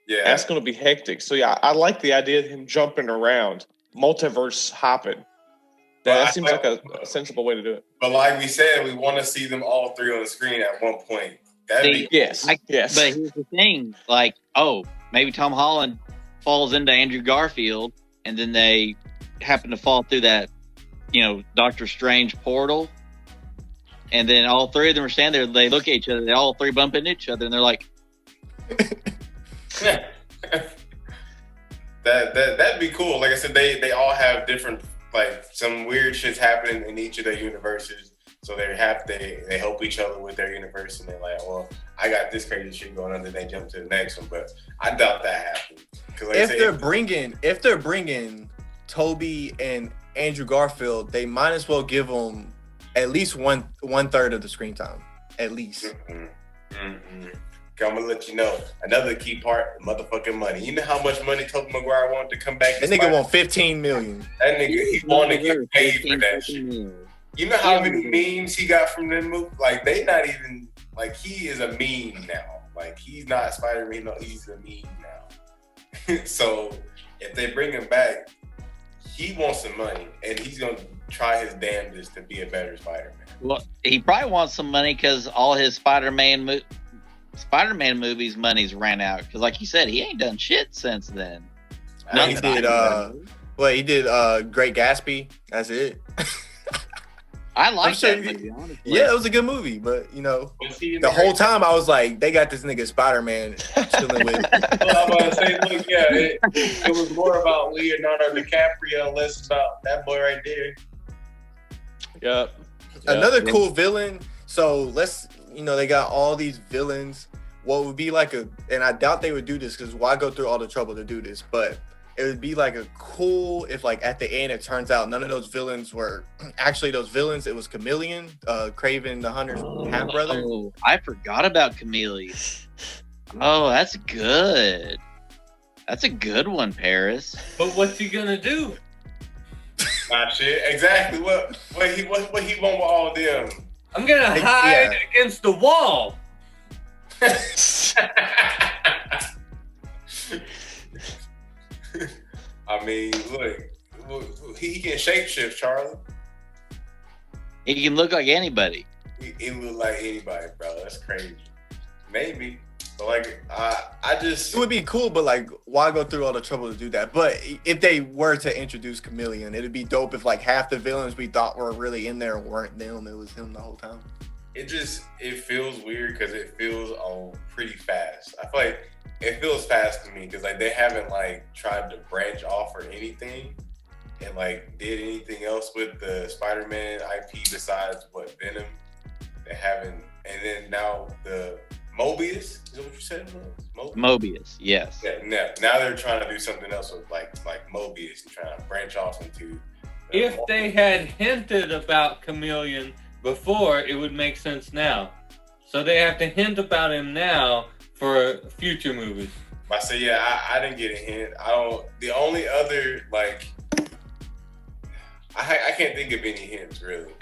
Yeah, That's going to be hectic. So yeah, I like the idea of him jumping around, multiverse hopping. That seems like a sensible way to do it. But like we said, we want to see them all three on the screen at one point. Yes. But here's the thing: maybe Tom Holland falls into Andrew Garfield, and then they happen to fall through that, Doctor Strange portal, and then all three of them are standing there. They look at each other. They all three bump into each other, and they're like, that'd be cool. Like I said, they all have different, some weird shit's happening in each of their universes. So they help each other with their universe, and they're like, well, I got this crazy shit going on, then they jump to the next one. But I doubt that happens. If they're bringing Toby and Andrew Garfield, they might as well give them at least one third of the screen time, at least. I'm gonna let you know another key part: motherfucking money. You know how much money Tobey Maguire wanted to come back? That nigga want $15 million. That nigga, he wanted to get paid for that shit. You know how many memes he got from them movies? They not even he is a meme now. He's not Spider-Man, no, he's a meme now. So if they bring him back, he wants some money, and he's gonna try his damnedest to be a better Spider-Man. Well, he probably wants some money because all his Spider-Man movies money's ran out. Because, like you said, he ain't done shit since then. He did Great Gatsby. That's it. I like that movie, honestly. Yeah, it was a good movie, but the whole time I was like, they got this nigga Spider-Man chilling with. Well, I'm about to say, look, yeah, it was more about Leonardo DiCaprio, less about that boy right there. Yep. Another cool villain. So they got all these villains. What would be and I doubt they would do this because why go through all the trouble to do this? But it would be a cool if at the end it turns out none of those villains were actually those villains. It was Chameleon, Kraven the Hunter's half brother. Oh, I forgot about Chameleon. Oh, that's good. That's a good one, Paris. But what's he gonna do? Not shit. Exactly. What he want with all them? I'm gonna hide against the wall. I mean, look, He can shapeshift, Charlie. He can look like anybody. He look like anybody, bro. That's crazy. Maybe. But like, I just... It would be cool, but like, why go through all the trouble to do that? But if they were to introduce Chameleon, it'd be dope if like half the villains we thought were really in there weren't them. It was him the whole time. It feels weird because it feels pretty fast. I feel like it feels fast to me because like they haven't like tried to branch off or anything and like did anything else with the Spider-Man IP besides what Venom. They haven't, and then now the Mobius, is that what you said? Mobius, yes. Yeah, now they're trying to do something else with like Mobius and trying to branch off into. If they had hinted about Chameleon before, it would make sense now. So they have to hint about him now for future movies. I say, yeah, I didn't get a hint. The only other, like, I can't think of any hints, really.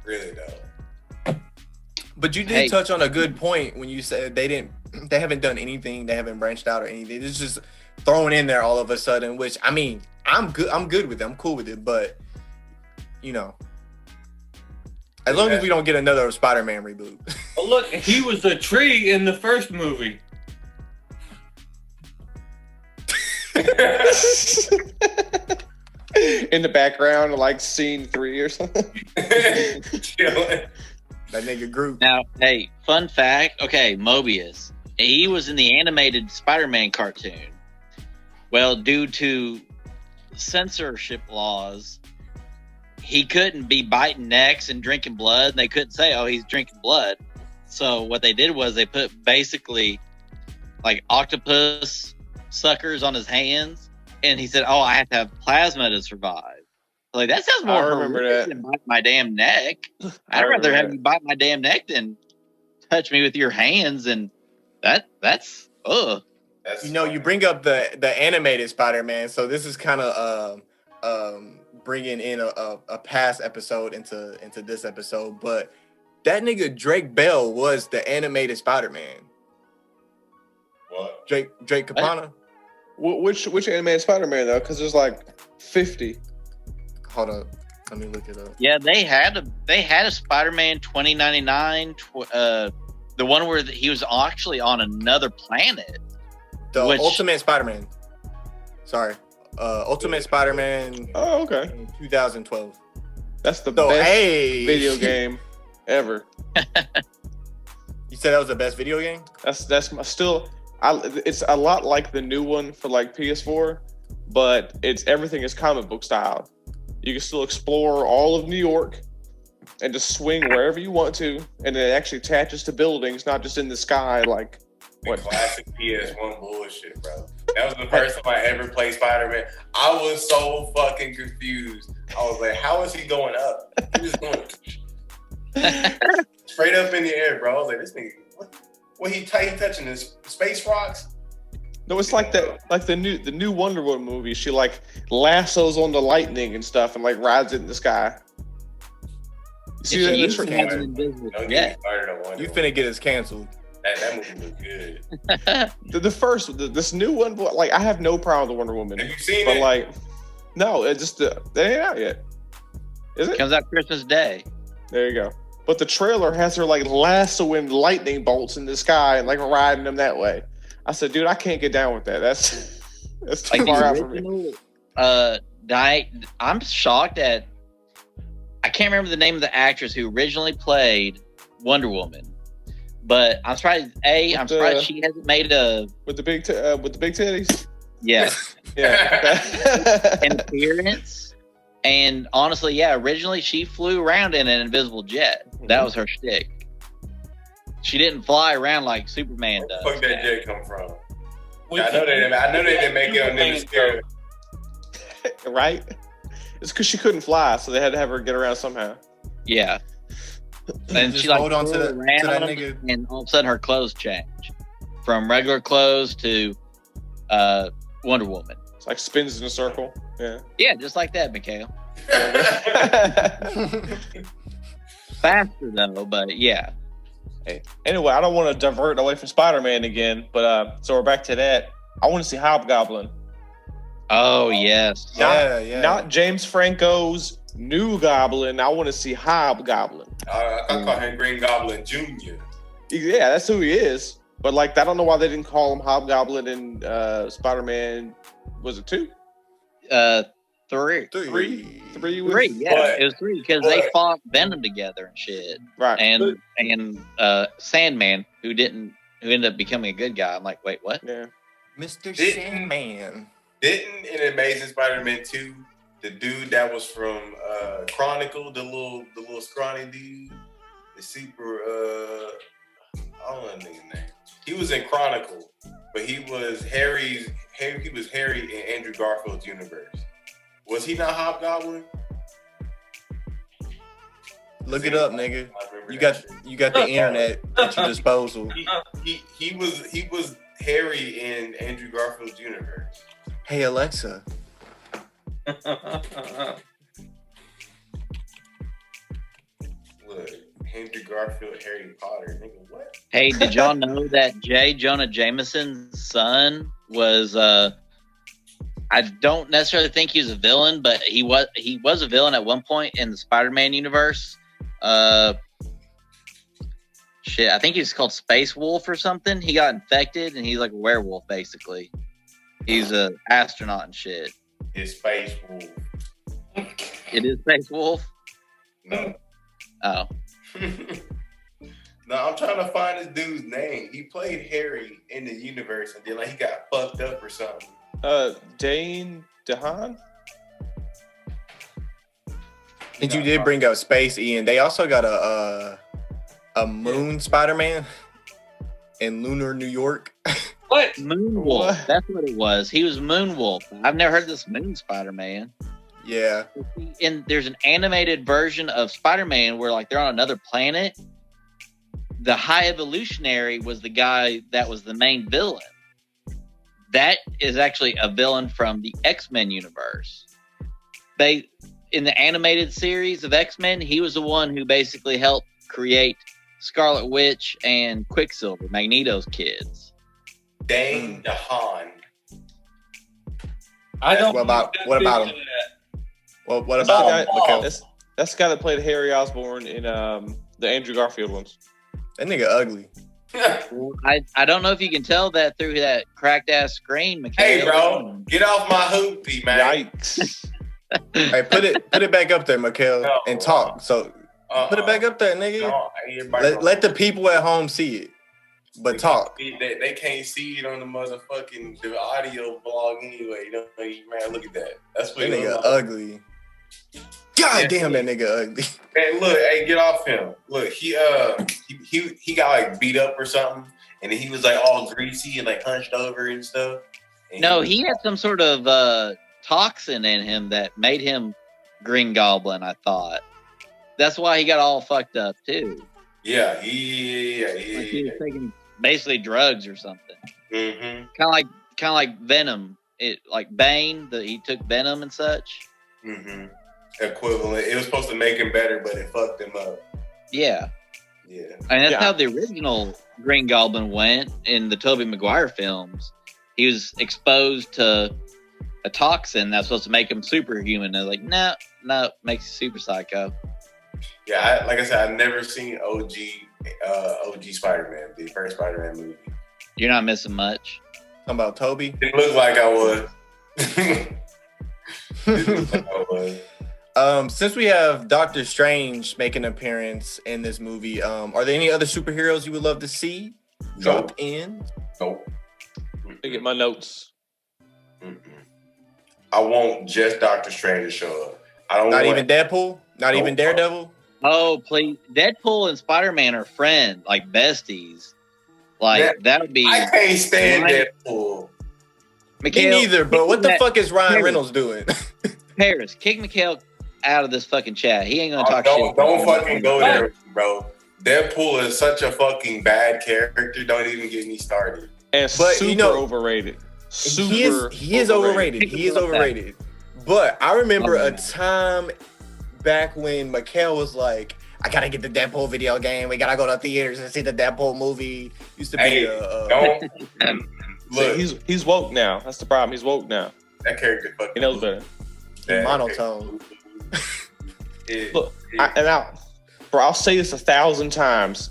Really, though. But you did touch on a good point when you said they haven't done anything, they haven't branched out or anything. It's just thrown in there all of a sudden, which, I mean, I'm good with it. I'm cool with it, but, you know, as long as we don't get another Spider-Man reboot. Well, look, he was a tree in the first movie. In the background, like scene 3 or something. That nigga Groot. Now, hey, fun fact. Okay, Mobius. He was in the animated Spider-Man cartoon. Well, due to censorship laws, he couldn't be biting necks and drinking blood. And they couldn't say, oh, he's drinking blood. So what they did was they put basically like octopus suckers on his hands. And he said, oh, I have to have plasma to survive. Like, that sounds more horrific than bite my damn neck. I'd rather have you bite my damn neck than touch me with your hands. And that's ugh. You know, you bring up the animated Spider-Man, so this is kind of bringing in a past episode into this episode, but that nigga Drake Bell was the animated Spider-Man. What? Drake Capana? Which animated Spider-Man though? Because there's like 50. Hold up, let me look it up. Yeah, they had a Spider-Man 2099, the one where he was actually on another planet. The Ultimate Spider-Man. Sorry. Ultimate Spider-Man. Oh, okay. In 2012. That's the best video game ever. You said that was the best video game? It's a lot like the new one for like PS4, but everything is comic book style. You can still explore all of New York and just swing wherever you want to, and it actually attaches to buildings, not just in the sky like what classic PS1 bullshit, bro. That was the first time I ever played Spider-Man. I was so fucking confused. I was like, how is he going up? He was going straight up in the air, bro. I was like, this nigga, what he touching his space rocks? No, it's like that, like the new Wonder Woman movie. She like lassos on the lightning and stuff, and like rides it in the sky. You see that? You finna get us canceled. That movie was good. This new one, like I have no problem with Wonder Woman. Have you seen but it? Like, no, it just they ain't out yet. Is it? Comes out Christmas Day. There you go. But the trailer has her like lassoing lightning bolts in the sky and like riding them that way. I said, dude, I can't get down with that. That's too far out for me. I'm shocked at. I can't remember the name of the actress who originally played Wonder Woman, but I'm surprised. I'm surprised she hasn't made a with the big titties. Yeah, yeah. An appearance. And honestly, yeah, originally she flew around in an invisible jet. That was her shtick. She didn't fly around like Superman does. Where the fuck that jet come from? I know they didn't make it on Ninja Spirit. Right? It's because she couldn't fly, so they had to have her get around somehow. Yeah. And Just she like hold on to that around, nigga. and all of a sudden her clothes change from regular clothes to Wonder Woman. It's like spins in a circle. Yeah. Yeah, just like that, Mikhail. Faster though, but yeah. Hey, anyway, I don't want to divert away from Spider-Man again, but so we're back to that. I want to see Hobgoblin. Oh yes. Not James Franco's new Goblin. I want to see Hobgoblin. I call him Green Goblin Jr. Yeah, that's who he is. But like, I don't know why they didn't call him Hobgoblin in Spider-Man. Was it 2? 3. Three. Yeah, it was 3 because they fought Venom together and shit. Right. And Sandman, who ended up becoming a good guy. I'm like, wait, what? Yeah. Mr. Sandman. Didn't in Amazing Spider-Man 2, the dude that was from Chronicle, the little scrawny dude, the super I don't know the nigga's name. He was in Chronicle, but he was Harry in Andrew Garfield's universe. Was he not Hobgoblin? Look it up, nigga. You got the internet at your disposal. He was Harry in Andrew Garfield's universe. Hey Alexa. Look, Andrew Garfield, Harry Potter, nigga, what? Hey, did y'all know that J. Jonah Jameson's son was I don't necessarily think he was a villain, but he was a villain at one point in the Spider-Man universe. Shit, I think he was called Space Wolf or something. He got infected and he's like a werewolf basically. He's an astronaut and shit. It's Space Wolf. It is Space Wolf? No. Oh. No, I'm trying to find this dude's name. He played Harry in the universe and then like he got fucked up or something. Dane DeHaan? And you did bring up space, Ian. They also got a moon Spider-Man in lunar New York. What? Moonwolf. What? That's what it was. He was Moonwolf. I've never heard of this Moon Spider-Man. Yeah. And there's an animated version of Spider-Man where like they're on another planet. The High Evolutionary was the guy that was the main villain. That is actually a villain from the X-Men universe. In the animated series of X-Men, he was the one who basically helped create Scarlet Witch and Quicksilver, Magneto's kids. Dane DeHaan. I don't. What about him? Well, what That's about him? that's the guy that played Harry Osborn in the Andrew Garfield ones. That nigga ugly. Well, I don't know if you can tell that through that cracked ass screen, Mikhail. Hey, bro, get off my hoopty, man. Yikes. Hey, put it back up there, Mikhail, and talk. So put it back up there, nigga. No, Let the people at home see it, but talk. They can't see it on the motherfucking the audio blog anyway. You know, man, look at that. That's what That nigga ugly. God damn, that nigga ugly. Man, look, hey, get off him. Look, he got like beat up or something, and then he was like all greasy and like hunched over and stuff. And No, he had some sort of toxin in him that made him Green Goblin, I thought. That's why he got all fucked up too. Yeah. Like he was taking basically drugs or something. Mm-hmm. Kind of like Venom. It like Bane. He took Venom and such. Mm-hmm. Equivalent. It was supposed to make him better, but it fucked him up. Yeah. Yeah. And that's how the original Green Goblin went in the Tobey Maguire films. He was exposed to a toxin that's supposed to make him superhuman. They're like, no, makes you super psycho. Yeah, like I said, I've never seen OG Spider-Man, the first Spider-Man movie. You're not missing much. Talking about Toby. It looked like I was. It looked like I was. Since we have Doctor Strange making an appearance in this movie, are there any other superheroes you would love to see dropped in? Nope. Let me get my notes. Mm-mm. I want just Doctor Strange to show up. I don't Not want even Deadpool? Not even Daredevil? Oh, please. Deadpool and Spider-Man are friends, like besties. Like, that would be... I can't stand Deadpool. Me neither, bro. What the fuck is Ryan Reynolds doing? Paris, kick Mikhail out of this fucking chat. He ain't gonna talk shit. Don't fucking go there, bro. Deadpool is such a fucking bad character. Don't even get me started. And super overrated. He is overrated. He is overrated. But I remember a time back when Mikhail was like, I gotta get the Deadpool video game. We gotta go to theaters and see the Deadpool movie. Used to be don't look. He's woke now. That's the problem. He's woke now. That character fucking. He knows better. In monotone. Look, I'll say this 1,000 times.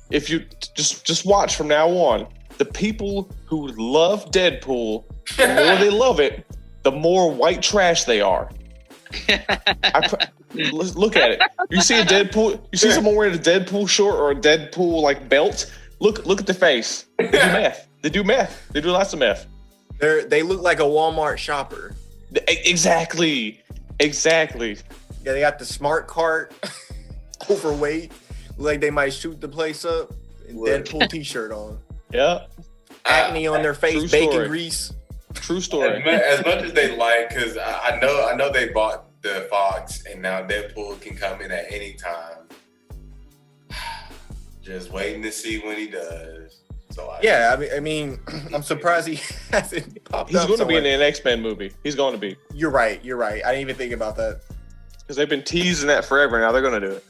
If you just watch from now on, the people who love Deadpool, the more they love it, the more white trash they are. Look at it. You see a Deadpool. You see someone wearing a Deadpool short or a Deadpool like belt. Look at the face. They do meth. They do meth. They do lots of meth. They look like a Walmart shopper. Exactly. Yeah, they got the smart cart, overweight, look like they might shoot the place up. And Deadpool t-shirt on. Yeah. Acne on their face, True bacon story. grease. True story. As much as they like, because I know they bought the Fox, and now Deadpool can come in at any time. Just waiting to see when he does. So I mean, I'm surprised he hasn't popped He's up. going to be in somewhere. an X-Men movie. He's going to be. You're right. I didn't even think about that. Because they've been teasing that forever. Now they're going to do it.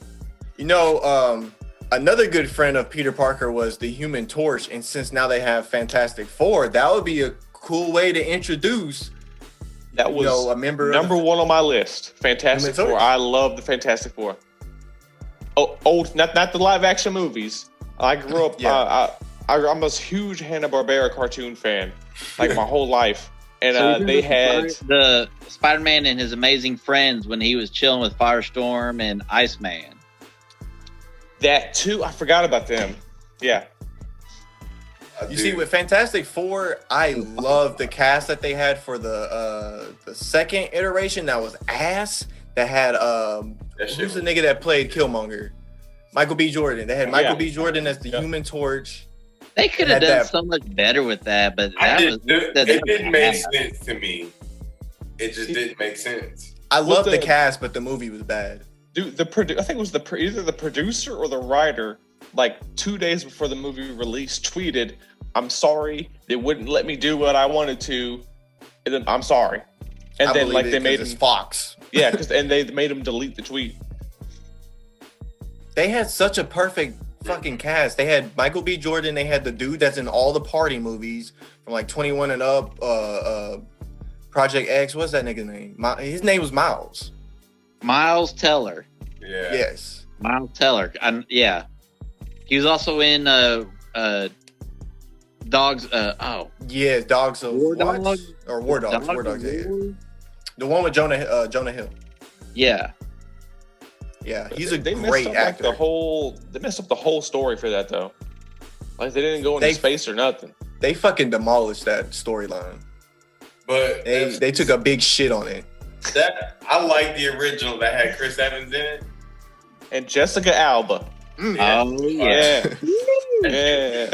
You know, another good friend of Peter Parker was the Human Torch, and since now they have Fantastic Four, that would be a cool way to introduce. That was a member number one on my list. Fantastic Human Four. Torch. I love the Fantastic Four. Oh, not the live action movies. I grew up. Yeah. I'm a huge Hanna-Barbera cartoon fan, like my whole life. And So they had the Spider-Man and his amazing friends when he was chilling with Firestorm and Iceman. that too. I forgot about them. Yeah. You see, with Fantastic Four, I love the cast that they had for the second iteration. That was ass. That had who's the nigga that played Killmonger? Michael B. Jordan. They had Michael B. Jordan as the Human Torch. They could have done so much better with that, but it didn't make sense to me. It just didn't make sense. I love the cast, but the movie was bad. Dude, I think it was either the producer or the writer, like 2 days before the movie release, tweeted, "I'm sorry, they wouldn't let me do what I wanted to. And then, I'm sorry." And then like they made him Fox. Yeah, and they made him delete the tweet. They had such a perfect fucking cast. They had Michael B. Jordan. They had the dude that's in all the party movies from like 21 and up. Project X. What's that nigga's name? His name was Miles. Miles Teller. Yeah. Yes. Miles Teller. Yeah. He was also in Dogs. Yeah, Dogs of War what? Dogs? Or War Dogs. War Dogs. Yeah. The one with Jonah Hill. Yeah. Yeah, he's a they great messed up, actor. They messed up the whole story for that though. Like they didn't go into space or nothing. They fucking demolished that storyline. But they took a big shit on it. I like the original that had Chris Evans in it and Jessica Alba. Yeah. Oh yeah. Yeah.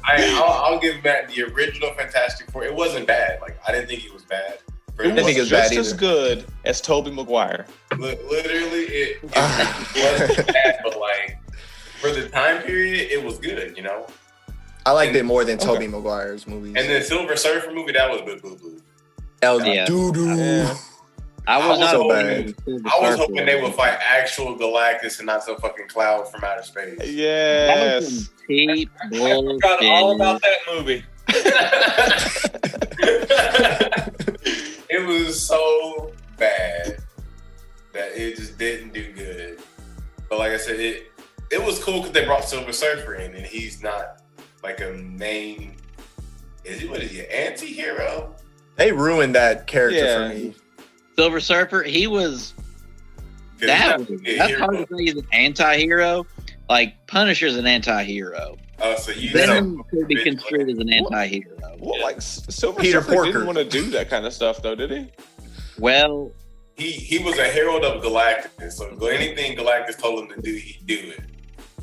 I'll give Matt the original Fantastic Four. It wasn't bad. Like I didn't think it was bad. It was just as good as Tobey Maguire. Literally, it wasn't bad, but like for the time period, it was good. You know. I liked it more than Tobey Maguire's movies. And the Silver Surfer movie, that was boo boo. Doo-doo. Yeah. I was so bad. I was hoping they would fight actual Galactus and not some fucking cloud from outer space. Yes. Cheap I forgot all about that movie. It was so bad that it just didn't do good. But like I said, it was cool because they brought Silver Surfer in, and he's not like a main. What is he, an anti-hero? They ruined that character for me. Silver Surfer, he was. That's hard to say he's an anti-hero. Like Punisher's an anti-hero. So you Venom could be construed as an anti-hero. Well, like Silver Peter Surfer Porker didn't want to do that kind of stuff, though, did he? Well, he was a herald of Galactus, so anything Galactus told him to do, he'd do it.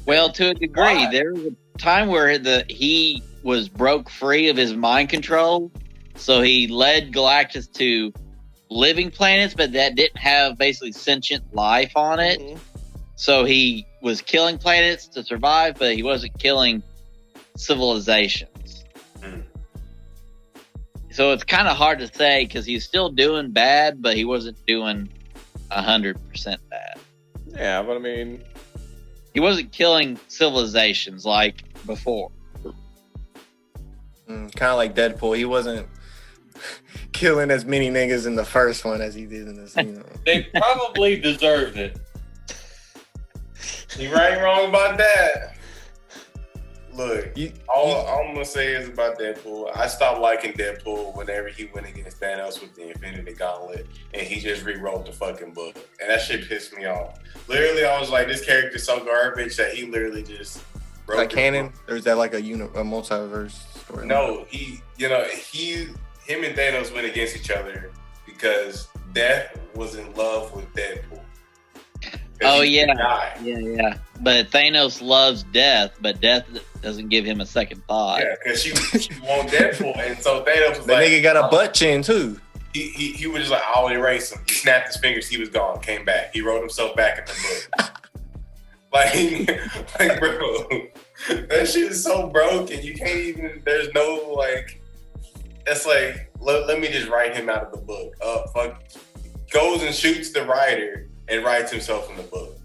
Well, to a degree, Why? there was a time where he was broke free of his mind control, so he led Galactus to living planets, but that didn't have basically sentient life on it. Mm-hmm. So he was killing planets to survive, but he wasn't killing civilizations. So it's kind of hard to say because he's still doing bad, but he wasn't doing 100% bad. Yeah, but I mean, he wasn't killing civilizations like before. Kind of like Deadpool. killing as many niggas in the first one as he did in this. They probably deserved it. You right wrong about that. Look, all I'm gonna say is about Deadpool. I stopped liking Deadpool whenever he went against Thanos with the Infinity Gauntlet, and he just rewrote the fucking book, and that shit pissed me off. Literally, I was like, this character's so garbage that he literally just wrote. Like canon, or is that like a multiverse story? No, him and Thanos went against each other because Death was in love with Deadpool. Oh yeah. But Thanos loves Death, but Death doesn't give him a second thought. Yeah, because she wants Deadpool, and so Thanos was the nigga got a butt chin too. He was just like, I'll erase him. He snapped his fingers, he was gone, came back. He wrote himself back in the book. like bro, that shit is so broken. You can't even. There's no like. That's like let me just write him out of the book. Fuck, goes and shoots the writer and writes himself in the book.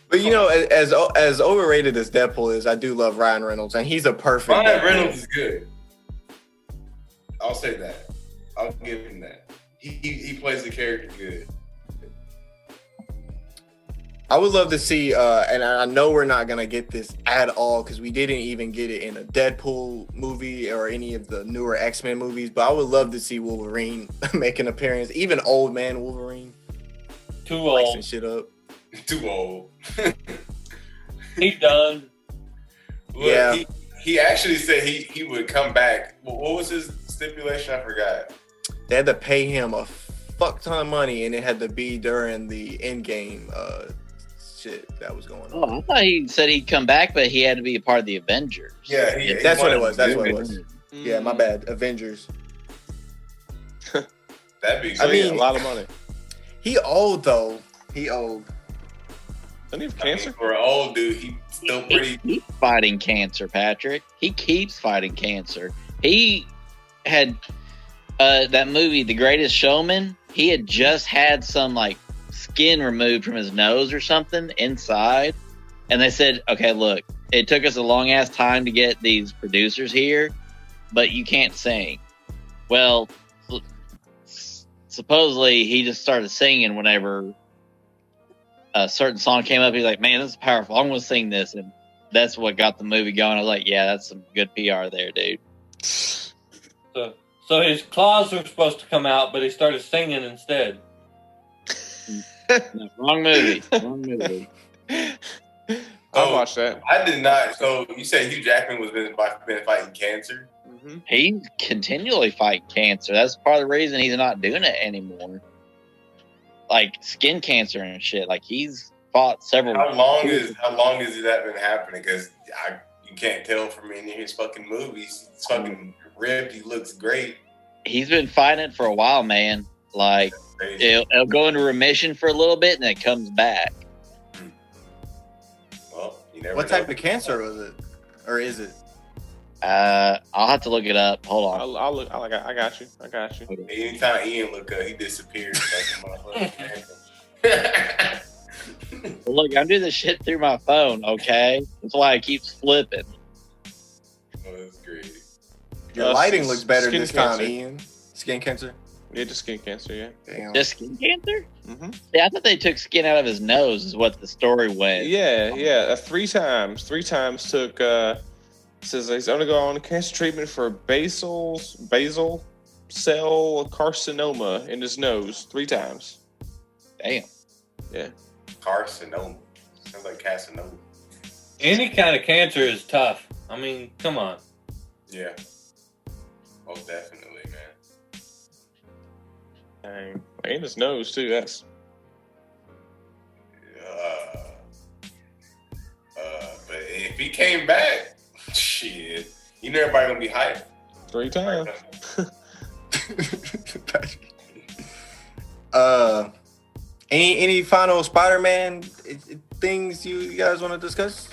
But as overrated as Deadpool is, I do love Ryan Reynolds, and he's a perfect. Ryan Reynolds is good. I'll say that. I'll give him that. He plays the character good. I would love to see, and I know we're not gonna get this at all because we didn't even get it in a Deadpool movie or any of the newer X-Men movies. But I would love to see Wolverine make an appearance, even old man Wolverine. Too old. Mixing shit up. Too old. He done. Look, Yeah. He actually said he would come back. What was his stipulation? I forgot. They had to pay him a fuck ton of money, and it had to be during the Endgame shit that was going on. Oh, I thought he said he'd come back, but he had to be a part of the Avengers. Yeah, That's what it was. That's to what do it was. Yeah, my bad. Avengers. That'd be. I mean, a lot of money. He old though. He old. Doesn't he have cancer? For an old dude, he's still pretty. He keeps fighting cancer, Patrick. He keeps fighting cancer. He had that movie, The Greatest Showman. He had just had some like skin removed from his nose or something inside, and they said, "Okay, look, it took us a long ass time to get these producers here, but you can't sing." Well, supposedly he just started singing whenever a certain song came up. He's like, "Man, this is powerful. I'm going to sing this," and that's what got the movie going. I was like, "Yeah, that's some good PR there, dude." So his claws were supposed to come out, but he started singing instead. No, wrong movie. Wrong movie. I'll watch that. I did not. So you said Hugh Jackman was been fighting cancer? Mm-hmm. He continually fight cancer. That's part of the reason he's not doing it anymore. Like skin cancer and shit. Like he's fought several. How long has that been happening? Because you can't tell from any of his fucking movies. He's fucking ripped. He looks great. He's been fighting it for a while, man. Like it'll go into remission for a little bit and then it comes back. Well, you never What know. type of cancer was it, or is it? I'll have to look it up. Hold on. I'll look. I got you. Anytime Ian look up, he disappears. Like a motherfucker. Well, look, I'm doing this shit through my phone. Okay, that's why it keeps flipping. Oh, that's great. Your lighting looks better skin this time, cancer. Ian. Skin cancer. Yeah, just skin cancer. Yeah. Damn. Just skin cancer? Mm-hmm. Yeah, I thought they took skin out of his nose. Is what the story went. Yeah. 3 times. 3 times took. Says he's undergone cancer treatment for basal cell carcinoma in his nose 3 times. Damn. Yeah. Carcinoma. Sounds like Casanova. Any kind of cancer is tough. I mean, come on. Yeah. Oh, definitely, man. Dang. In his nose too. That's. But if he came back, shit, you know everybody gonna be hyped. 3 times. Any final Spider-Man things you guys want to discuss?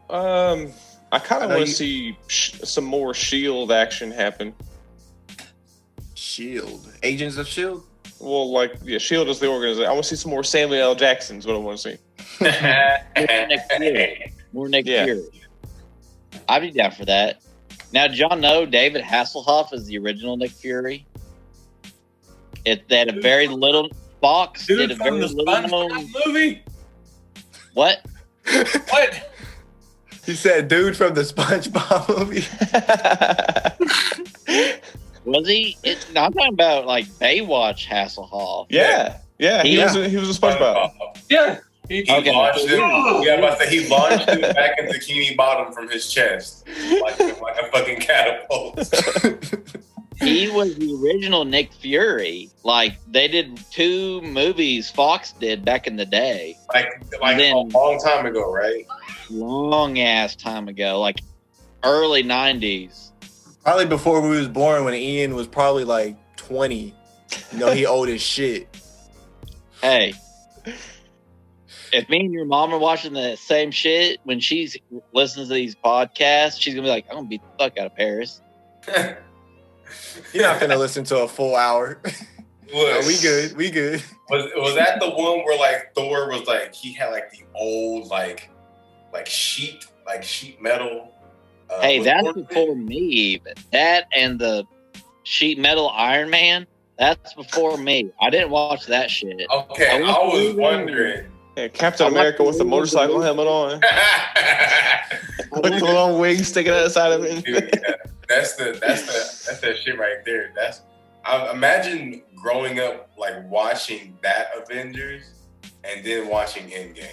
I kind I of know want to you- see some more Shield action happen. Shield, Agents of Shield. Well, like Shield is the organization. I want to see some more Samuel L. Jackson's. What I want to see. More Nick Yeah. Fury. I'd be down for that. Now, did y'all know David Hasselhoff is the original Nick Fury? They had a very little Fox Dude did a from very the little SpongeBob known. movie? What? What? He said, "Dude from the SpongeBob movie." Was he? No, I'm talking about like Baywatch Hasselhoff. yeah. He was a SpongeBob. Yeah. He Okay. launched him. Yeah, I'm about to say he launched him back into Bikini Bottom from his chest, like a fucking catapult. He was the original Nick Fury. Like they did 2 movies Fox did back in the day. like Then- a long time ago, right? Long ass time ago. Like early 90s. Probably before we was born, when Ian was probably like 20. You know, he old as shit. Hey. If me and your mom are watching the same shit when she's listening to these podcasts, she's gonna be like, I'm gonna beat the fuck out of Paris. You're not gonna listen to a full hour. No, we good. We good. Was that the one where like Thor was like he had like the old like sheet metal? Hey, that's with- before me even. That and the sheet metal Iron Man, that's before me. I didn't watch that shit. Okay, I was wondering. Yeah, Captain America with the motorcycle helmet on, with the long wings sticking out the side of it. Dude, yeah. That's that shit right there. I imagine growing up like watching that Avengers and then watching Endgame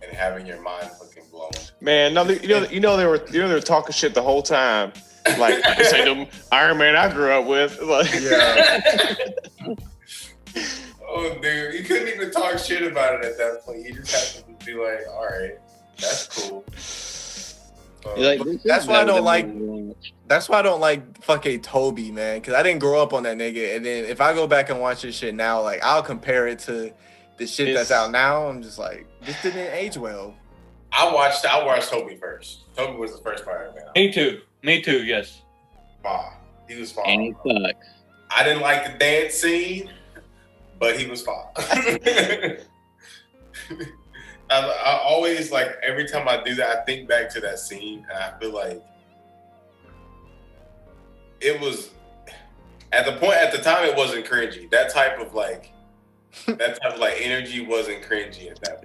and having your mind fucking blown. Man, no, they were talking shit the whole time. Like this ain't the Iron Man I grew up with. Like, Yeah. Oh, dude, you couldn't even talk shit about it at that point. You just had to be like, all right, that's cool. You're like, this That's is why I don't better like- than what I watched. That's why I don't like fucking Toby, man. Because I didn't grow up on that nigga. And then if I go back and watch this shit now, like I'll compare it to the shit that's out now. I'm just like, this didn't age well. I watched Toby first. Toby was the first Spider-Man. Me too, yes. Fine. He was fine. And he sucks. I didn't like the dance scene, but he was fine. I always like every time I do that, I think back to that scene and I feel like it was at the time it wasn't cringy. That type of energy wasn't cringy at that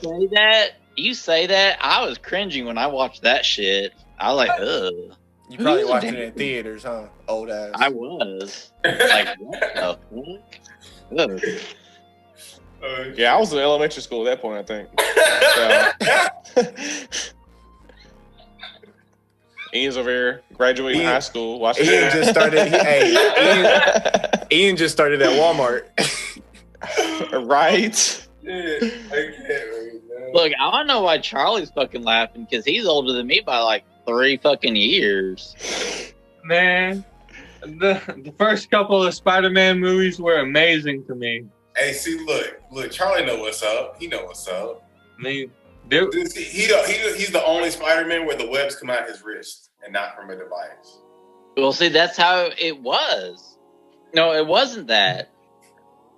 point. yeah, You say that. I was cringing when I watched that shit. I was like, ugh. You probably Who's watching that? it in theaters, huh? Old ass. I was. Like, what the fuck? Ugh. yeah. I was in elementary school at that point, I think. Ian's over here graduating high school. Watching Ian just started. Ian just started at Walmart. right. Yeah, I can't wait, man. Look, I don't know why Charlie's fucking laughing because he's older than me by like 3 fucking years. Man, the first couple of Spider-Man movies were amazing to me. Hey, see, look, Charlie know what's up. He know what's up. I mean, dude, Dude, see, he's the only Spider-Man where the webs come out his wrist and not from a device. Well, see, that's how it was. No, it wasn't that.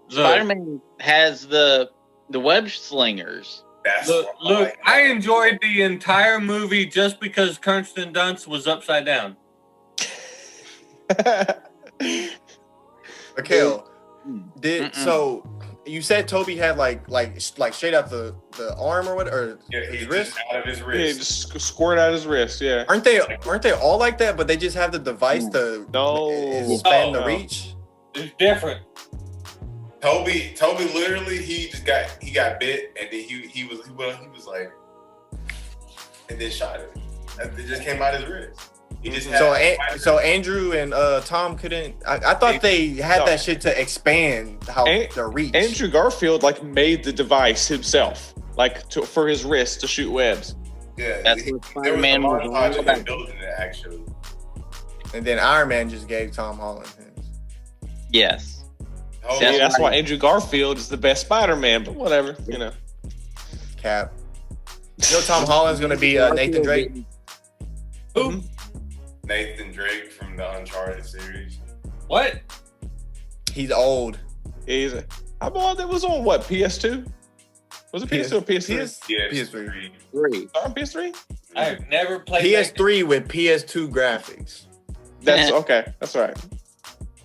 Spider-Man has the web slingers. That's Look, what I like. I enjoyed the entire movie just because Kirsten Dunst was upside down. Mikhail, Mm-mm. so you said Toby had like straight out the arm or what, or Yeah, his he's wrist? just out of his Yeah, wrist. just squirt out his wrist. Yeah. Aren't they all like that? But they just have the device to No. expand the No. reach. It's different. Toby literally he got bit and then he was like and then shot it. It just came out his wrist. He just had So Andrew and Tom couldn't. I thought they had that shit to expand their reach. Andrew Garfield like made the device himself, like for his wrist to shoot webs. yeah, That's there what was a Spider-Man was montage all of him about. building it actually. And then Iron Man just gave Tom Holland his. Yes. Oh, That's That's right. why Andrew Garfield is the best Spider-Man. But whatever, you know. Cap. You know Tom Holland's gonna be Nathan Drake. Who? Nathan Drake from the Uncharted series. What? He's old. He's. I bought that was on what PS2? Was it PS2 or PS3? PS3. 3. On PS3. I've never played that. PS3 with PS2 graphics. That's okay. That's all right.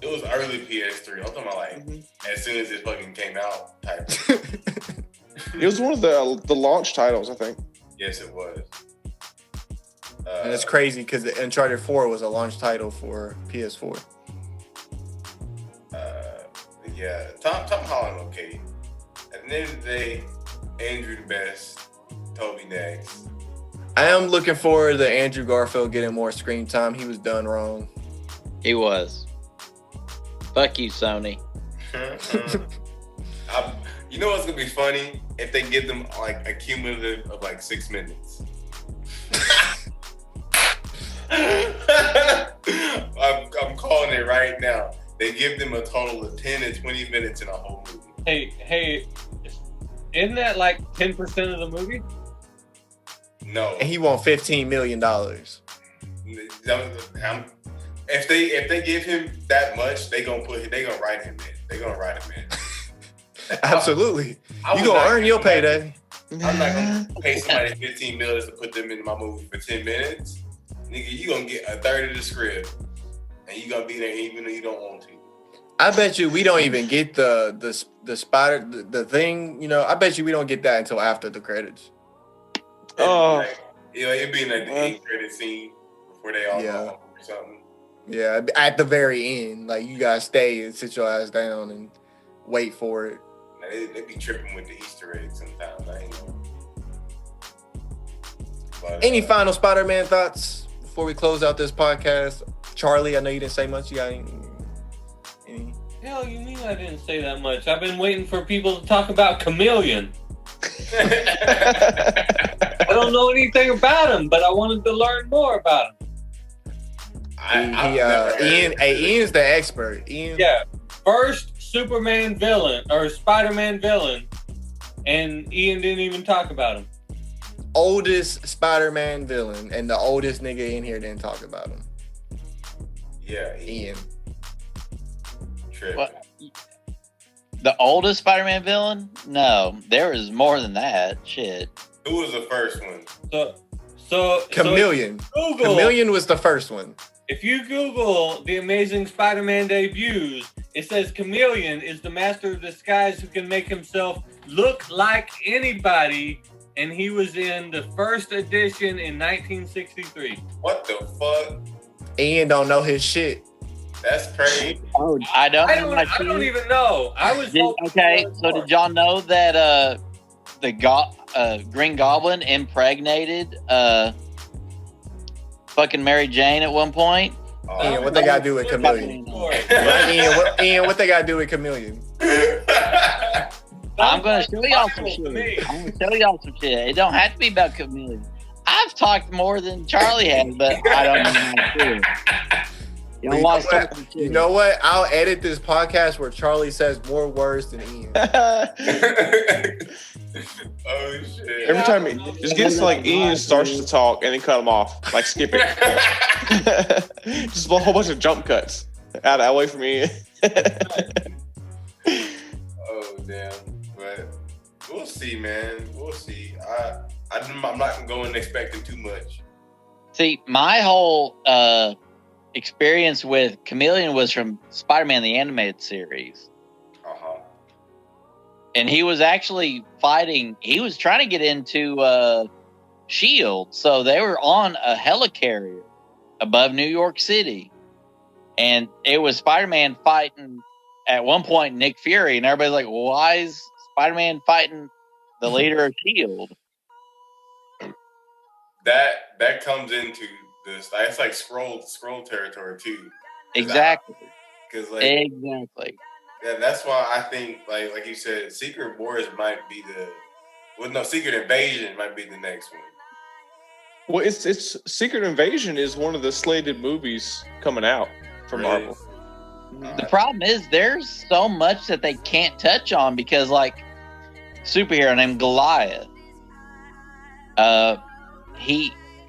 It was early PS3. I'm talking about like as soon as it fucking came out type. It was one of the launch titles, I think. Yes, it was. And it's crazy because Uncharted 4 was a launch title for PS4. Yeah, Tom Holland, okay. At the end of the day, Andrew the best, Toby next. I am looking forward to Andrew Garfield getting more screen time. He was done wrong. He was. Fuck you, Sony. You know what's gonna be funny? If they give them like a cumulative of like 6 minutes. I'm calling it right now. They give them a total of 10 to 20 minutes in a whole movie. Hey, isn't that like 10% of the movie? No. And he want $15 million. If they give him that much, they gonna write him in. They gonna write him in. Absolutely. You gonna earn your payday. I'm not gonna pay somebody $15 million to put them in my movie for 10 minutes. Nigga, you gonna get a third of the script, and you gonna be there even though you don't want to. I bet you we don't even get the spider the thing. You know, I bet you we don't get that until after the credits. Oh, it'd be in like the end credit scene before they all go home or something. Yeah, at the very end, like you gotta stay and sit your ass down and wait for it. They be tripping with the Easter eggs sometimes. I ain't know. But, Any final Spider-Man thoughts before we close out this podcast? Charlie, I know you didn't say much. You got any? Hell, you mean I didn't say that much? I've been waiting for people to talk about Chameleon. I don't know anything about him, but I wanted to learn more about him. Ian's the expert. Ian. Yeah, first Superman villain or Spider-Man villain, and Ian didn't even talk about him. Oldest Spider-Man villain, and the oldest nigga in here didn't talk about him. Yeah, Ian. What? The oldest Spider-Man villain? No, there is more than that. Shit. Who was the first one? So Chameleon. Chameleon was the first one. If you Google the Amazing Spider-Man debuts, it says Chameleon is the master of disguise who can make himself look like anybody, and he was in the first edition in 1963. What the fuck? Ian don't know his shit. That's crazy. Oh, I don't even know. I was okay. So did y'all know that the Green Goblin impregnated fucking Mary Jane at one point? Ian, what they gotta do with Chameleon? Ian, what they gotta do with Chameleon? I'm gonna show y'all some shit. It don't have to be about Chameleon. I've talked more than Charlie has, but I don't know how to do it. You know what? I'll edit this podcast where Charlie says more words than Ian. Oh shit! Every time it just gets to like Ian starts to talk and then cut him off, like skip it. Just a whole bunch of jump cuts out away from Ian. Oh damn! But we'll see, man. We'll see. I'm not gonna go in expecting too much. See, my whole experience with Chameleon was from Spider-Man the Animated Series. And he was actually fighting, he was trying to get into S.H.I.E.L.D. So they were on a helicarrier above New York City. And it was Spider-Man fighting, at one point, Nick Fury. And everybody's like, well, why is Spider-Man fighting the leader of S.H.I.E.L.D.? That comes into this. It's like scroll territory too. Exactly. Exactly. Yeah, that's why I think like you said, Secret Wars might be Secret Invasion might be the next one. Well, it's Secret Invasion is one of the slated movies coming out from Marvel. The problem is there's so much that they can't touch on because like superhero named Goliath.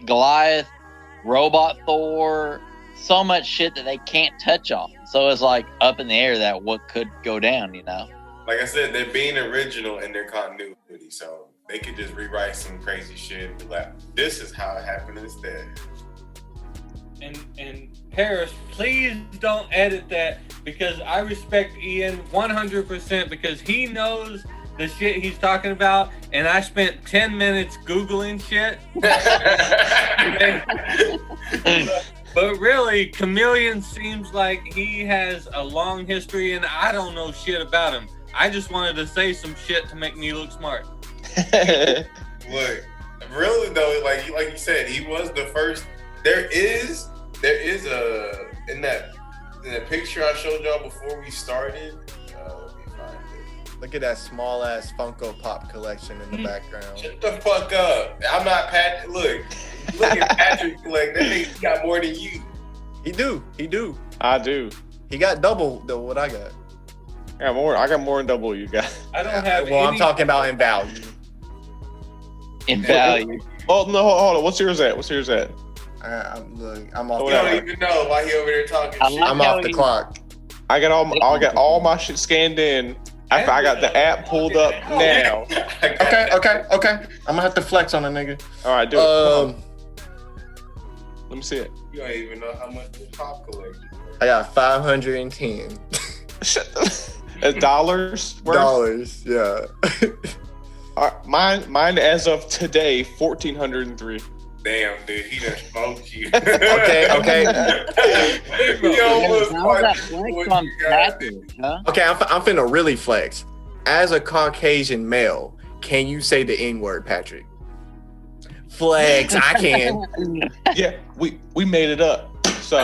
Goliath, Robot Thor, so much shit that they can't touch on. So it's like up in the air that what could go down, you know? Like I said, they're being original in their continuity, so they could just rewrite some crazy shit and be like, this is how it happened instead. and Paris, please don't edit that because I respect Ian 100% because he knows the shit he's talking about, and I spent 10 minutes Googling shit. But really, Chameleon seems like he has a long history, and I don't know shit about him. I just wanted to say some shit to make me look smart. Look, really though, like you said, he was the first. There is a in that picture I showed y'all before we started. Let me find it. Look at that small ass Funko Pop collection in the background. Shut the fuck up! I'm not Patrick. Look at Patrick. Like that nigga got more than you. He do. I do. He got double though what I got. I got more than double you got. I don't have Well, I'm talking about in value. In value. Oh no, hold on. What's yours at? Look, I'm You off. don't even know why he over there talking I shit. like I'm how off the he- clock. I got all my shit scanned in. I got the app pulled up now. Okay. I'm gonna have to flex on a nigga. All right, do it. Let me see it. You don't even know how much this pop collection. I got 510 Dollars. dollars. Yeah. Mine as of today, 1,403. Damn, dude, he done smoked you. Okay. He almost How was that fucked flex what on you got, Patrick, huh? Okay, I'm finna really flex. As a Caucasian male, can you say the N-word, Patrick? Flex, I can. Yeah, we made it up. So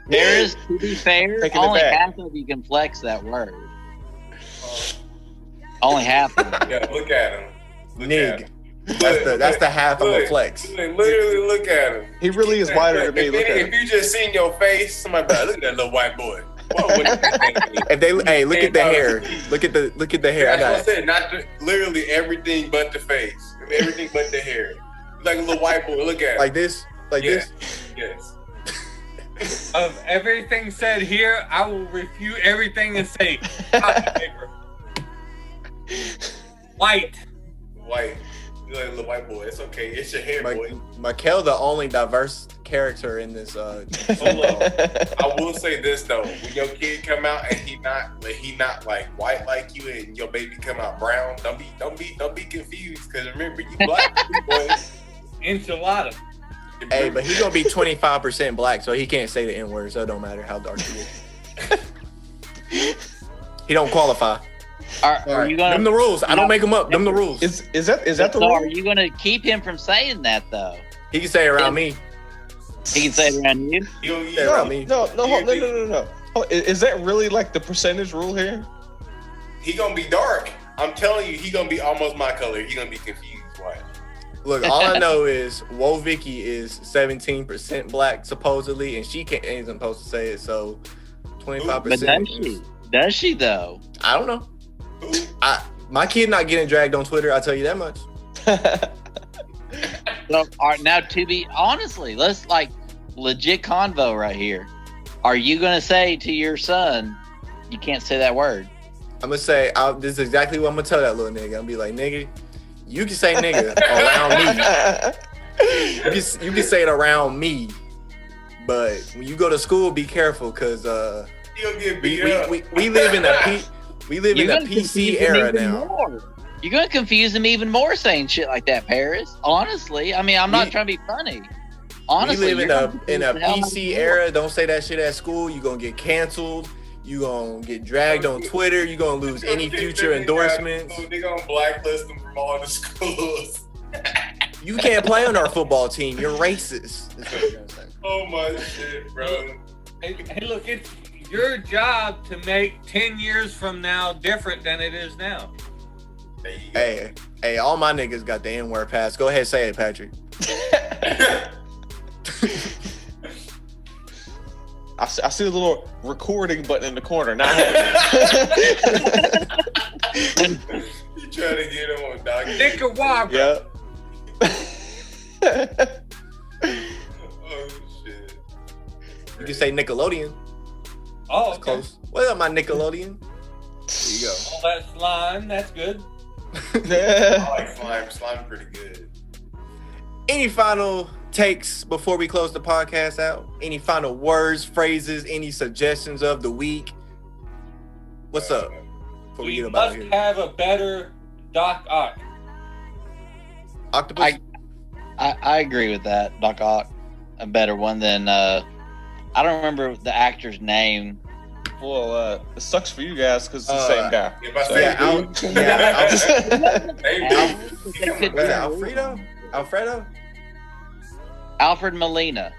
There is, to be fair, Taking it only back. half of you can flex that word. Only half of it. Yeah, look at him. Look at Nig. him. That's the half of a flex. Literally look at him. he really is whiter than me. Look at If him. you just seen your face, somebody be like, look at that little white boy. What would you think? If they, hey, look at the hair. Look at the hair. That's what I said. Not literally everything but the face. Everything but the hair. Like a little white boy. Look at him. Like this. Yes. Of everything said here, I will refute everything and say cotton paper. White. White. You like a little white boy. It's okay. It's your hair, boy. Mikel, the only diverse character in this. Hold on. I will say this though: when your kid come out and he not like white like you, and your baby come out brown, don't be confused. Because remember, you black boy. Enchilada. Hey, but he gonna be 25% black, so he can't say the N-word. So it don't matter how dark he is. He don't qualify. Are you gonna? Them the rules. I don't make them up. Them the rules. Is that the So rule? are you gonna keep him from saying that though? He can say it around me. He can say it around you. Say it around me. No. Oh, is that really like the percentage rule here? He gonna be dark. I'm telling you, he gonna be almost my color. He gonna be confused white. Look, all I know is Woe Vicky is 17% black supposedly, and she ain't supposed to say it. So 25%. But does she? Does she though? I don't know. My kid not getting dragged on Twitter. I'll tell you that much. So, now to be honestly, let's like legit convo right here. Are you gonna say to your son, you can't say that word? I'm gonna say this is exactly what I'm gonna tell that little nigga. I'm gonna be like, nigga, you can say nigga around me. You can say it around me, but when you go to school, be careful, cause He gonna get beat up. we live in a PC era now. More. You're gonna confuse him even more saying shit like that, Paris. Honestly, I mean, I'm not trying to be funny. Honestly, we you're live gonna in a confuse the hell out of PC me era. Don't say that shit at school. You gonna get canceled. You gonna get dragged on Twitter. You gonna lose any future endorsements. They gonna blacklist him from all the schools. You can't play on our football team. You're racist. Oh my shit, bro. Hey, look, it's your job to make 10 years from now different than it is now. There you go. Hey, all my niggas got the N-word pass. Go ahead, say it, Patrick. I see a little recording button in the corner. Not You trying to get him on document? Nicaragua. Yep. Oh shit. You can say Nickelodeon. Oh, That's okay. close. What up, my Nickelodeon? There you go. All that slime, that's good. I like slime. Slime pretty good. Any final takes before we close the podcast out? Any final words, phrases, any suggestions of the week? What's up? Before we get up out must of here. have a better Doc Ock. Octopus? I agree with that. Doc Ock, a better one than I don't remember the actor's name. Well, it sucks for you guys because it's the same guy. If I So- Alfredo? Alfred Molina.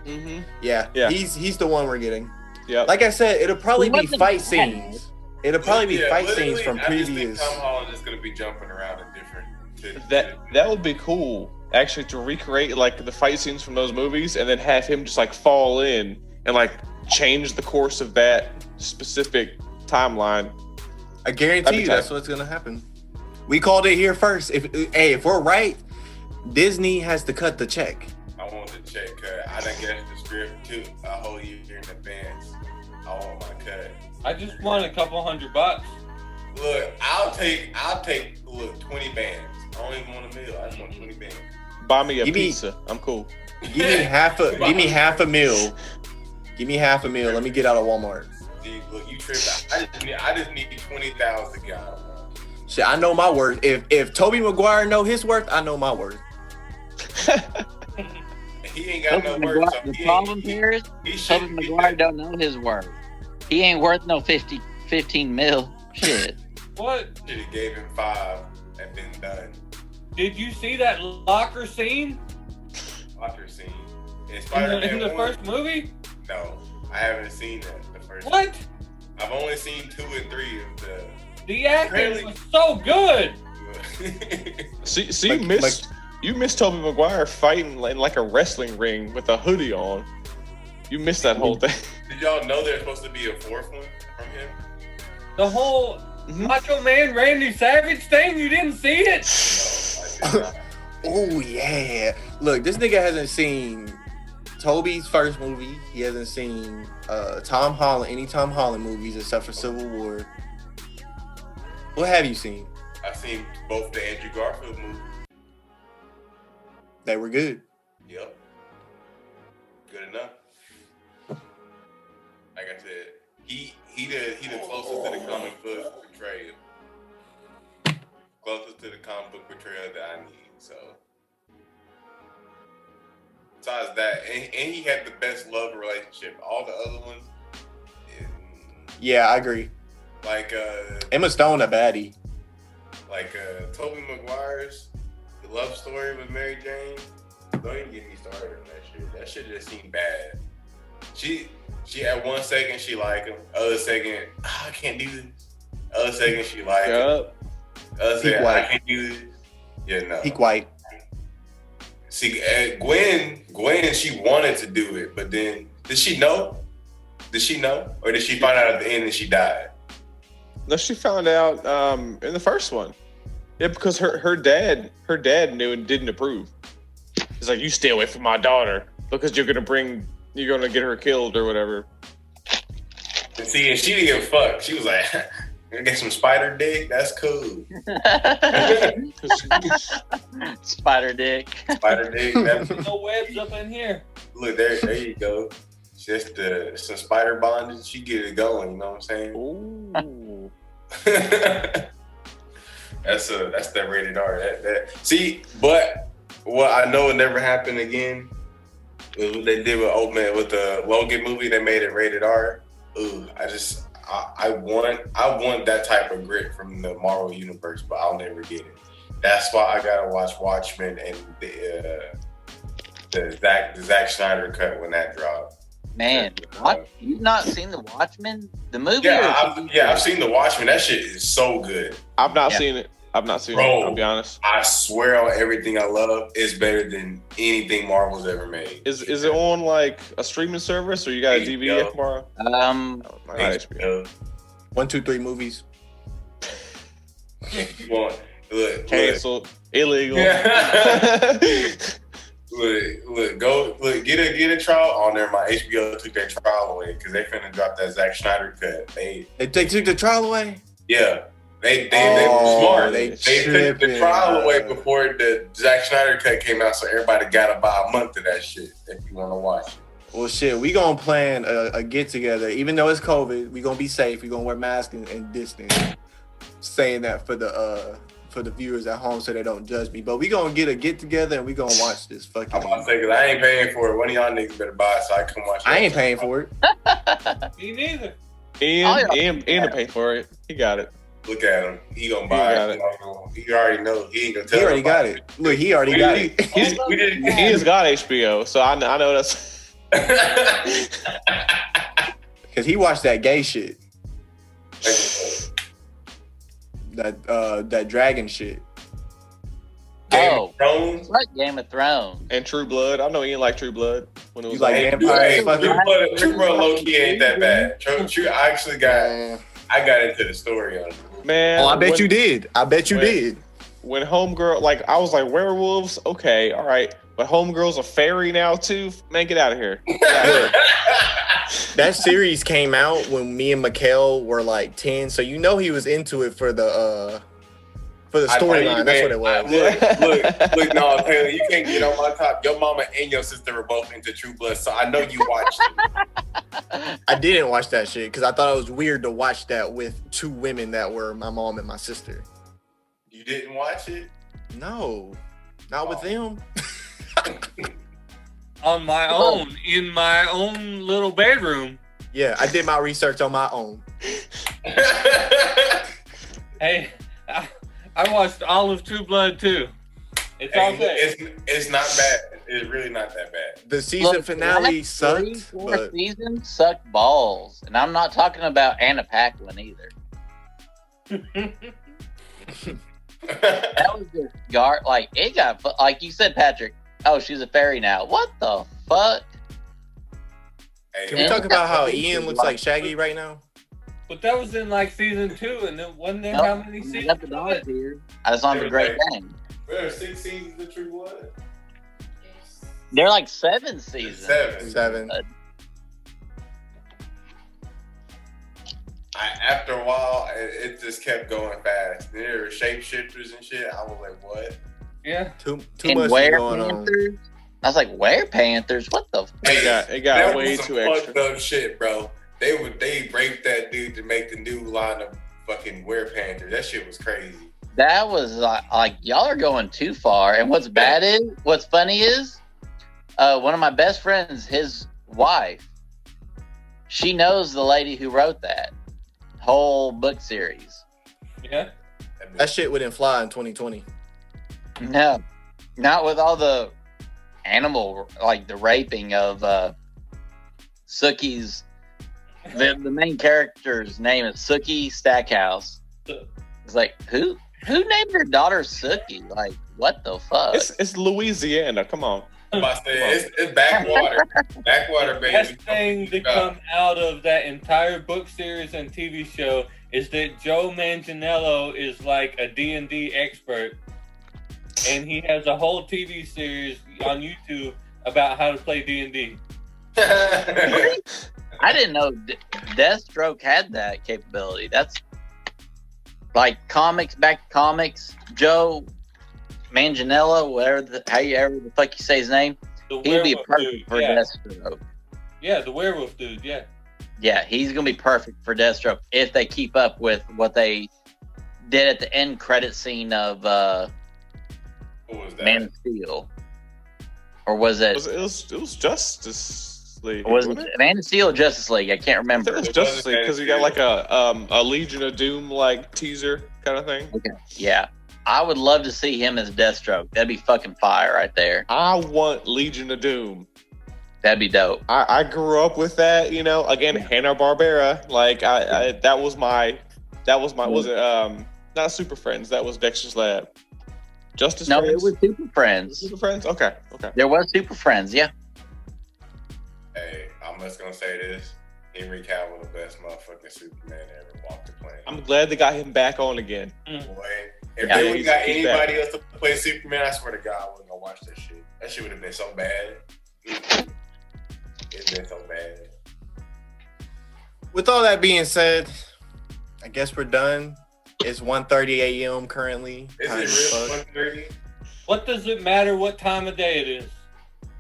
Mm-hmm. Yeah. Yeah. He's the one we're getting. Yeah. Like I said, it'll probably He be wasn't fight bad. scenes. It'll probably be fight scenes literally, from I just think previous. Tom Holland is going to be jumping around in different. That would be cool, actually, to recreate like the fight scenes from those movies, and then have him just like fall in and like change the course of that specific timeline. I guarantee That'd you be that's tight. what's gonna happen. We called it here first. If we're right, Disney has to cut the check. I want the check cut. I done get the script too a whole year in advance. I want my cut. I just want a couple $100. Look, I'll take 20 bands. I don't even want a meal. I just want 20 bands. Buy me a Give me- pizza. I'm cool. Give me half a meal. Give me half a meal. Let me get out of Walmart. See, look, you tripping. I just need 20,000 to get out of Walmart. Shit, I know my worth. If Tobey Maguire know his worth, I know my worth. And he ain't got no worth. So The he problem ain't, here is he Tobey shouldn't be Maguire there. don't know his worth. He ain't worth no 15 mil. Shit. What? Should have gave him 5 and been done. Did you see that locker scene Locker scene. In in Spider-Man the 1? first movie? No, I haven't seen that. The first. What? I've only seen 2 and 3 of The acting Really? was so good. the. See, Like- you missed Tobey Maguire fighting in like a wrestling ring with a hoodie on. You missed that whole thing. Did y'all know there's supposed to be a 4th one from him? The whole Mhm. Macho Man Randy Savage thing, you didn't see it? No, I did not. Oh yeah. Look, this nigga hasn't seen Toby's first movie. He hasn't seen Tom Holland movies except for Civil War. What have you seen? I've seen both the Andrew Garfield movies. They were good. Yep. Good enough. Like I said, he the closest to the comic book portrayal. Closest to the comic book portrayal that I need. So besides that, and he had the best love relationship. All the other ones, Yeah, I agree. like Emma Stone a baddie. Tobey Maguire's the love story with Mary Jane. Don't even get me started on that shit. That shit just seemed bad. She at one second she like him, other second I can't do this. Other second she like him, Yup. other Peak second white. I can't do this. Yeah, no. Peak white. See, Gwen, she wanted to do it, but then did she know? Did she know, or did she find out at the end and she died? No, she found out in the first one. Yeah, because her dad knew and didn't approve. He's like, you stay away from my daughter because you're gonna get her killed or whatever. And see, and she didn't give a fuck. She was like, "Gonna get some spider dick. That's cool. Spider dick. Spider dick. That's, No webs up in here. look, there you go. Just some spider bondage. She get it going. You know what I'm saying? Ooh. That's that rated R. That see, but what I know would never happen again is what they did with the Logan movie. They made it rated R. Ooh, I want that type of grit from the Marvel universe, but I'll never get it. That's why I gotta watch Watchmen and the Zack Snyder cut when that dropped. Man, what? You've not seen The Watchmen? The movie? Yeah, or I've seen the Watchmen. That shit is so good. I've not Yeah. seen it. Bro. I'll be honest. I swear on everything I love, it's better than anything Marvel's ever made. Is it on like a streaming service or you got a DVD HBO. tomorrow? Um, Not HBO. 1, 2, 3 movies. You want look, Canceled. Illegal. look, get a trial on there. My HBO took their trial away because they finna drop that Zack Snyder cut. They They took the trial away. yeah, They were smart. they They took the tripping, trial away bro. before the Zack Snyder cut came out, so everybody got to buy a month of that shit if you want to watch it. Well, shit, we gonna plan a get together. Even though it's COVID, we gonna be safe. We gonna wear masks and distance. Saying that for the viewers at home so they don't judge me. But we gonna get together and we gonna watch this fucking. I'm about to say, because I ain't paying for it. One of y'all niggas better buy it so I can watch it. I ain't paying for it. Me neither. Ian to pay for it. He got it. Look at him. He gonna buy it. He already know. He ain't gonna tell He already got it. Look, he already got it. He has got HBO, so I know that's. Cause he watched that gay shit. That dragon shit. Game Oh. of Thrones. What Game of Thrones? And True Blood. I know Ian liked True Blood when it was You like on. vampires? True Blood low key ain't that bad. True, I actually got into the story on it. Man. Oh, I bet when- you did. I bet you when- did. When Homegirl, like, I was like, werewolves? Okay, all right. But Homegirl's a fairy now, too? Man, get out of here. Get out of here. That series came out when me and Mikhail were like 10, so you know he was into it for the storyline. That's what it was. Look, no, Taylor, you can't get on my top. Your mama and your sister were both into True Blood, so I know you watched it. I didn't watch that shit because I thought it was weird to watch that with two women that were my mom and my sister. You didn't watch it? No, not with them. On my own, in my own little bedroom. Yeah, I did my research on my own. Hey, I watched all of True Blood too. It's all good. It's not bad. It's really not that bad. The season finale last sucked, 4 but seasons sucked balls, and I'm not talking about Anna Paquin either. That was just like it got like you said, Patrick. Oh, she's a fairy now. What the fuck? Hey, can we talk about how Ian looks like Shaggy right now? But that was in like season 2, and then wasn't there how many I seasons? got the dog here. I just on the great game. there are 6 seasons of True Blood? They're like 7 seasons. 7. After a while, it just kept going fast. There were shapeshifters and shit. I was like, what? Yeah. Too And much Were going on. Panthers? I was like, Were Panthers? What the? It got that way was too some extra. fucked up shit, bro. They raped that dude to make the new line of fucking Were Panther. That shit was crazy. That was like y'all are going too far. And what's funny is, one of my best friends, his wife, she knows the lady who wrote that whole book series. Yeah. That shit wouldn't fly in 2020. No, not with all the animal, like the raping of Sookie's. The main character's name is Sookie Stackhouse. It's like who named their daughter Sookie? Like what the fuck? It's Louisiana. Come on. I'm about to say, it's backwater. Backwater, baby. Best thing to come out of that entire book series and TV show is that Joe Manganiello is like a D&D expert, and he has a whole TV series on YouTube about how to play D&D. I didn't know Deathstroke had that capability. That's like comics. Joe Manganiello, however the fuck you say his name, The he'd be werewolf perfect dude, for yeah. Deathstroke. Yeah, the werewolf dude, yeah. Yeah, he's gonna be perfect for Deathstroke if they keep up with what they did at the end credit scene of What was that? Man of Steel, or was it? It was Justice League. Was wasn't it Man of Steel or Justice League? I can't I remember. think it was Justice League because you got like a Legion of Doom like teaser kind of thing. Okay, yeah, I would love to see him as Deathstroke. That'd be fucking fire right there. I want Legion of Doom. That'd be dope. I grew up with that, you know. Again, Hanna-Barbera. Like that was my was it not Super Friends, that was Dexter's Lab. Justice No, Friends? it was Super Friends. Super Friends? Okay. There was Super Friends, yeah. Hey, I'm just gonna say this. Henry Cavill, the best motherfucking Superman ever walked the planet. I'm glad they got him back on again. Boy, if Yeah, they would have got he's anybody else to play Superman, I swear to God, I wasn't gonna watch that shit. That shit would have been so bad. It's been so bad. With all that being said, I guess we're done. It's 1:30 a.m. currently. Is Time it as really fuck. 1:30? What does it matter what time of day it is?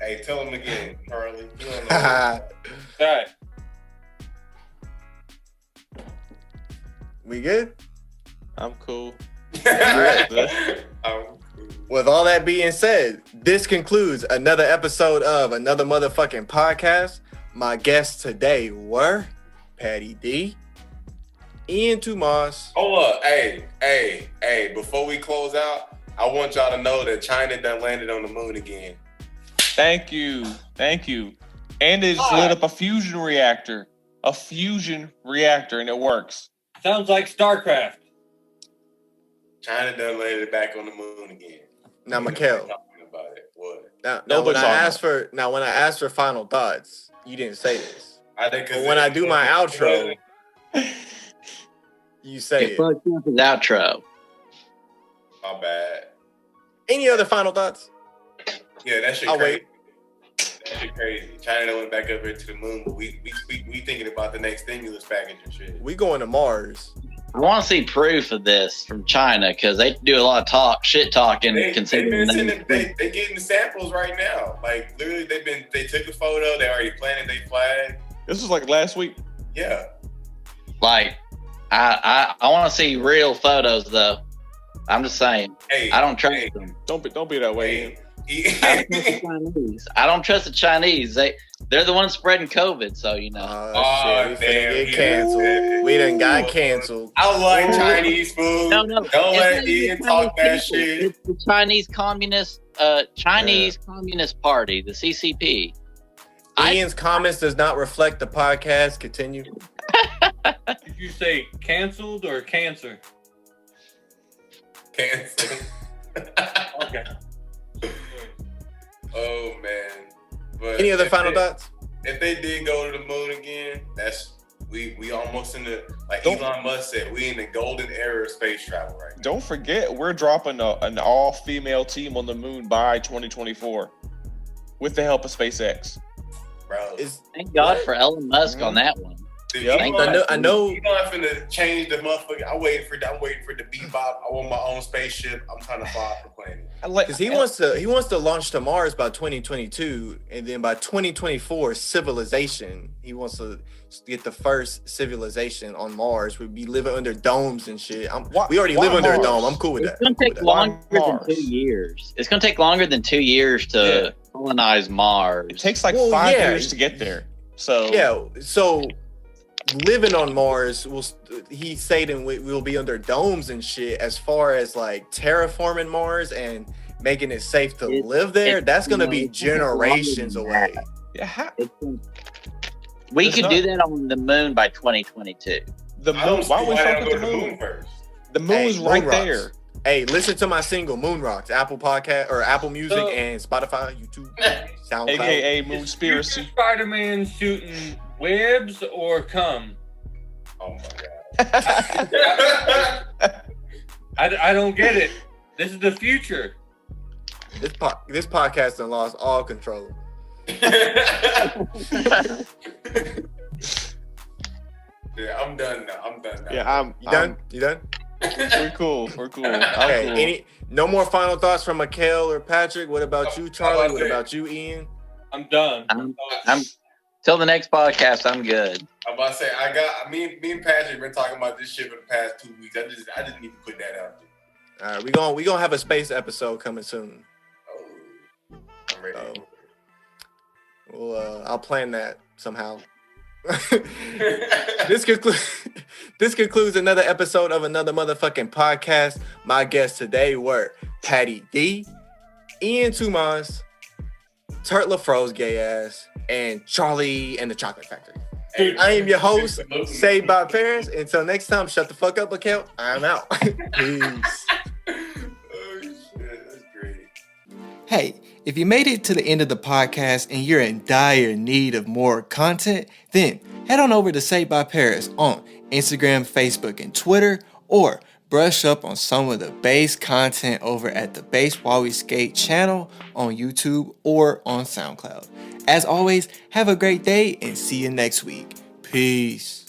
Hey, tell him again, Charlie. You don't know. Haha. All right. We good? I'm cool. Um, With all that being said, this concludes another episode of Another Motherfucking Podcast. My guests today were Patty D, Ian Tomas. Hold up. Hey, before we close out, I want y'all to know that China done landed on the moon again. Thank you. And it lit up a fusion reactor, and it works. Sounds like StarCraft. China done landed back on the moon again. Now, Mikhail. Talking about it. What? Now when Nobody's I asked for final thoughts, you didn't say this. I think But when I do my outro, you say it. Fucked up his outro. My bad. Any other final thoughts? Yeah, that shit I'll crazy. wait. That shit crazy. China done went back up here to the moon, but we thinking about the next stimulus package and shit. We going to Mars. I want to see proof of this from China because they do a lot of shit talking. They Considering getting the samples right now. Like literally, they took a photo. They already planted their flag. This was like last week. Yeah. like, I want to see real photos though. I'm just saying, Hey, I don't trust them. Don't be that way. Ian. I don't trust the Chinese. They're the ones spreading COVID, so you know. Oh, shit. We finna get canceled. We done got canceled. I like Chinese food. No. Don't It's let not Ian the talk that Chinese people. shit. It's the Chinese Communist Party, the CCP. Ian's comments does not reflect the podcast. Continue. Did you say canceled or cancer? Cancel. Okay. Oh man. But Any other if final they- thoughts? If they did go to the moon again, we almost in the, like Don't- Elon Musk said, we in the golden era of space travel right now. Don't forget, we're dropping an all-female team on the moon by 2024 with the help of SpaceX. Bro. Thank God for Elon Musk on that one. Dude, Yep. I know. You not finna change the motherfucker. I'm waiting for it to bebop. I want my own spaceship. I'm trying to fly off the planet. Because he wants to launch to Mars by 2022, and then by 2024, civilization. He wants to get the first civilization on Mars. We'd be living under domes and shit. We already live under a dome. I'm cool with It's that. going to take longer than Mars? 2 years. It's going to take longer than 2 years to colonize Mars. It takes like Well, 5 yeah. years to get there. So Yeah. So living on Mars, he's saying we'll be under domes and shit. As far as like terraforming Mars and making it safe to live there, that's gonna be generations away. yeah, We It's could not- do that on the moon by 2022. the I don't moon. see Why don't we why start they with don't the go to moon? first. The moon Hey, is right moon rocks. there. Hey, listen to my single Moon Rocks, Apple Podcast or Apple Music So- and Spotify, YouTube, SoundCloud. AKA Is Moonspiracy. Spider-Man shooting webs or cum? Oh my god. I don't get it. This is the future. This podcast done lost all control. Yeah, I'm done now. Yeah, You done? You done? We're cool. I'm Okay. cool. No more final thoughts from Mikhail or Patrick? What about you, Charlie? What about you, Ian? I'm done. I'm till the next podcast. I'm good. I'm about to say me and Patrick been talking about this shit for the past 2 weeks. I just need to put that out there. All right, we gonna have a space episode coming soon. Oh, I'm ready. Well, I'll plan that somehow. This concludes another episode of Another Motherfucking Podcast. My guests today were Patty D, Ian Tomas, Turt Le Fro's gay ass, and Charlie and the Chocolate Factory. Hey, I am your host, Saved by Parents. Until next time, shut the fuck up, Mikhail. I'm out. Peace. Oh shit, that's great. Hey, if you made it to the end of the podcast and you're in dire need of more content, then head on over to Saved by Paris on Instagram, Facebook, and Twitter, or brush up on some of the bass content over at the Bass While We Skate channel on YouTube or on SoundCloud. As always, have a great day and see you next week. Peace.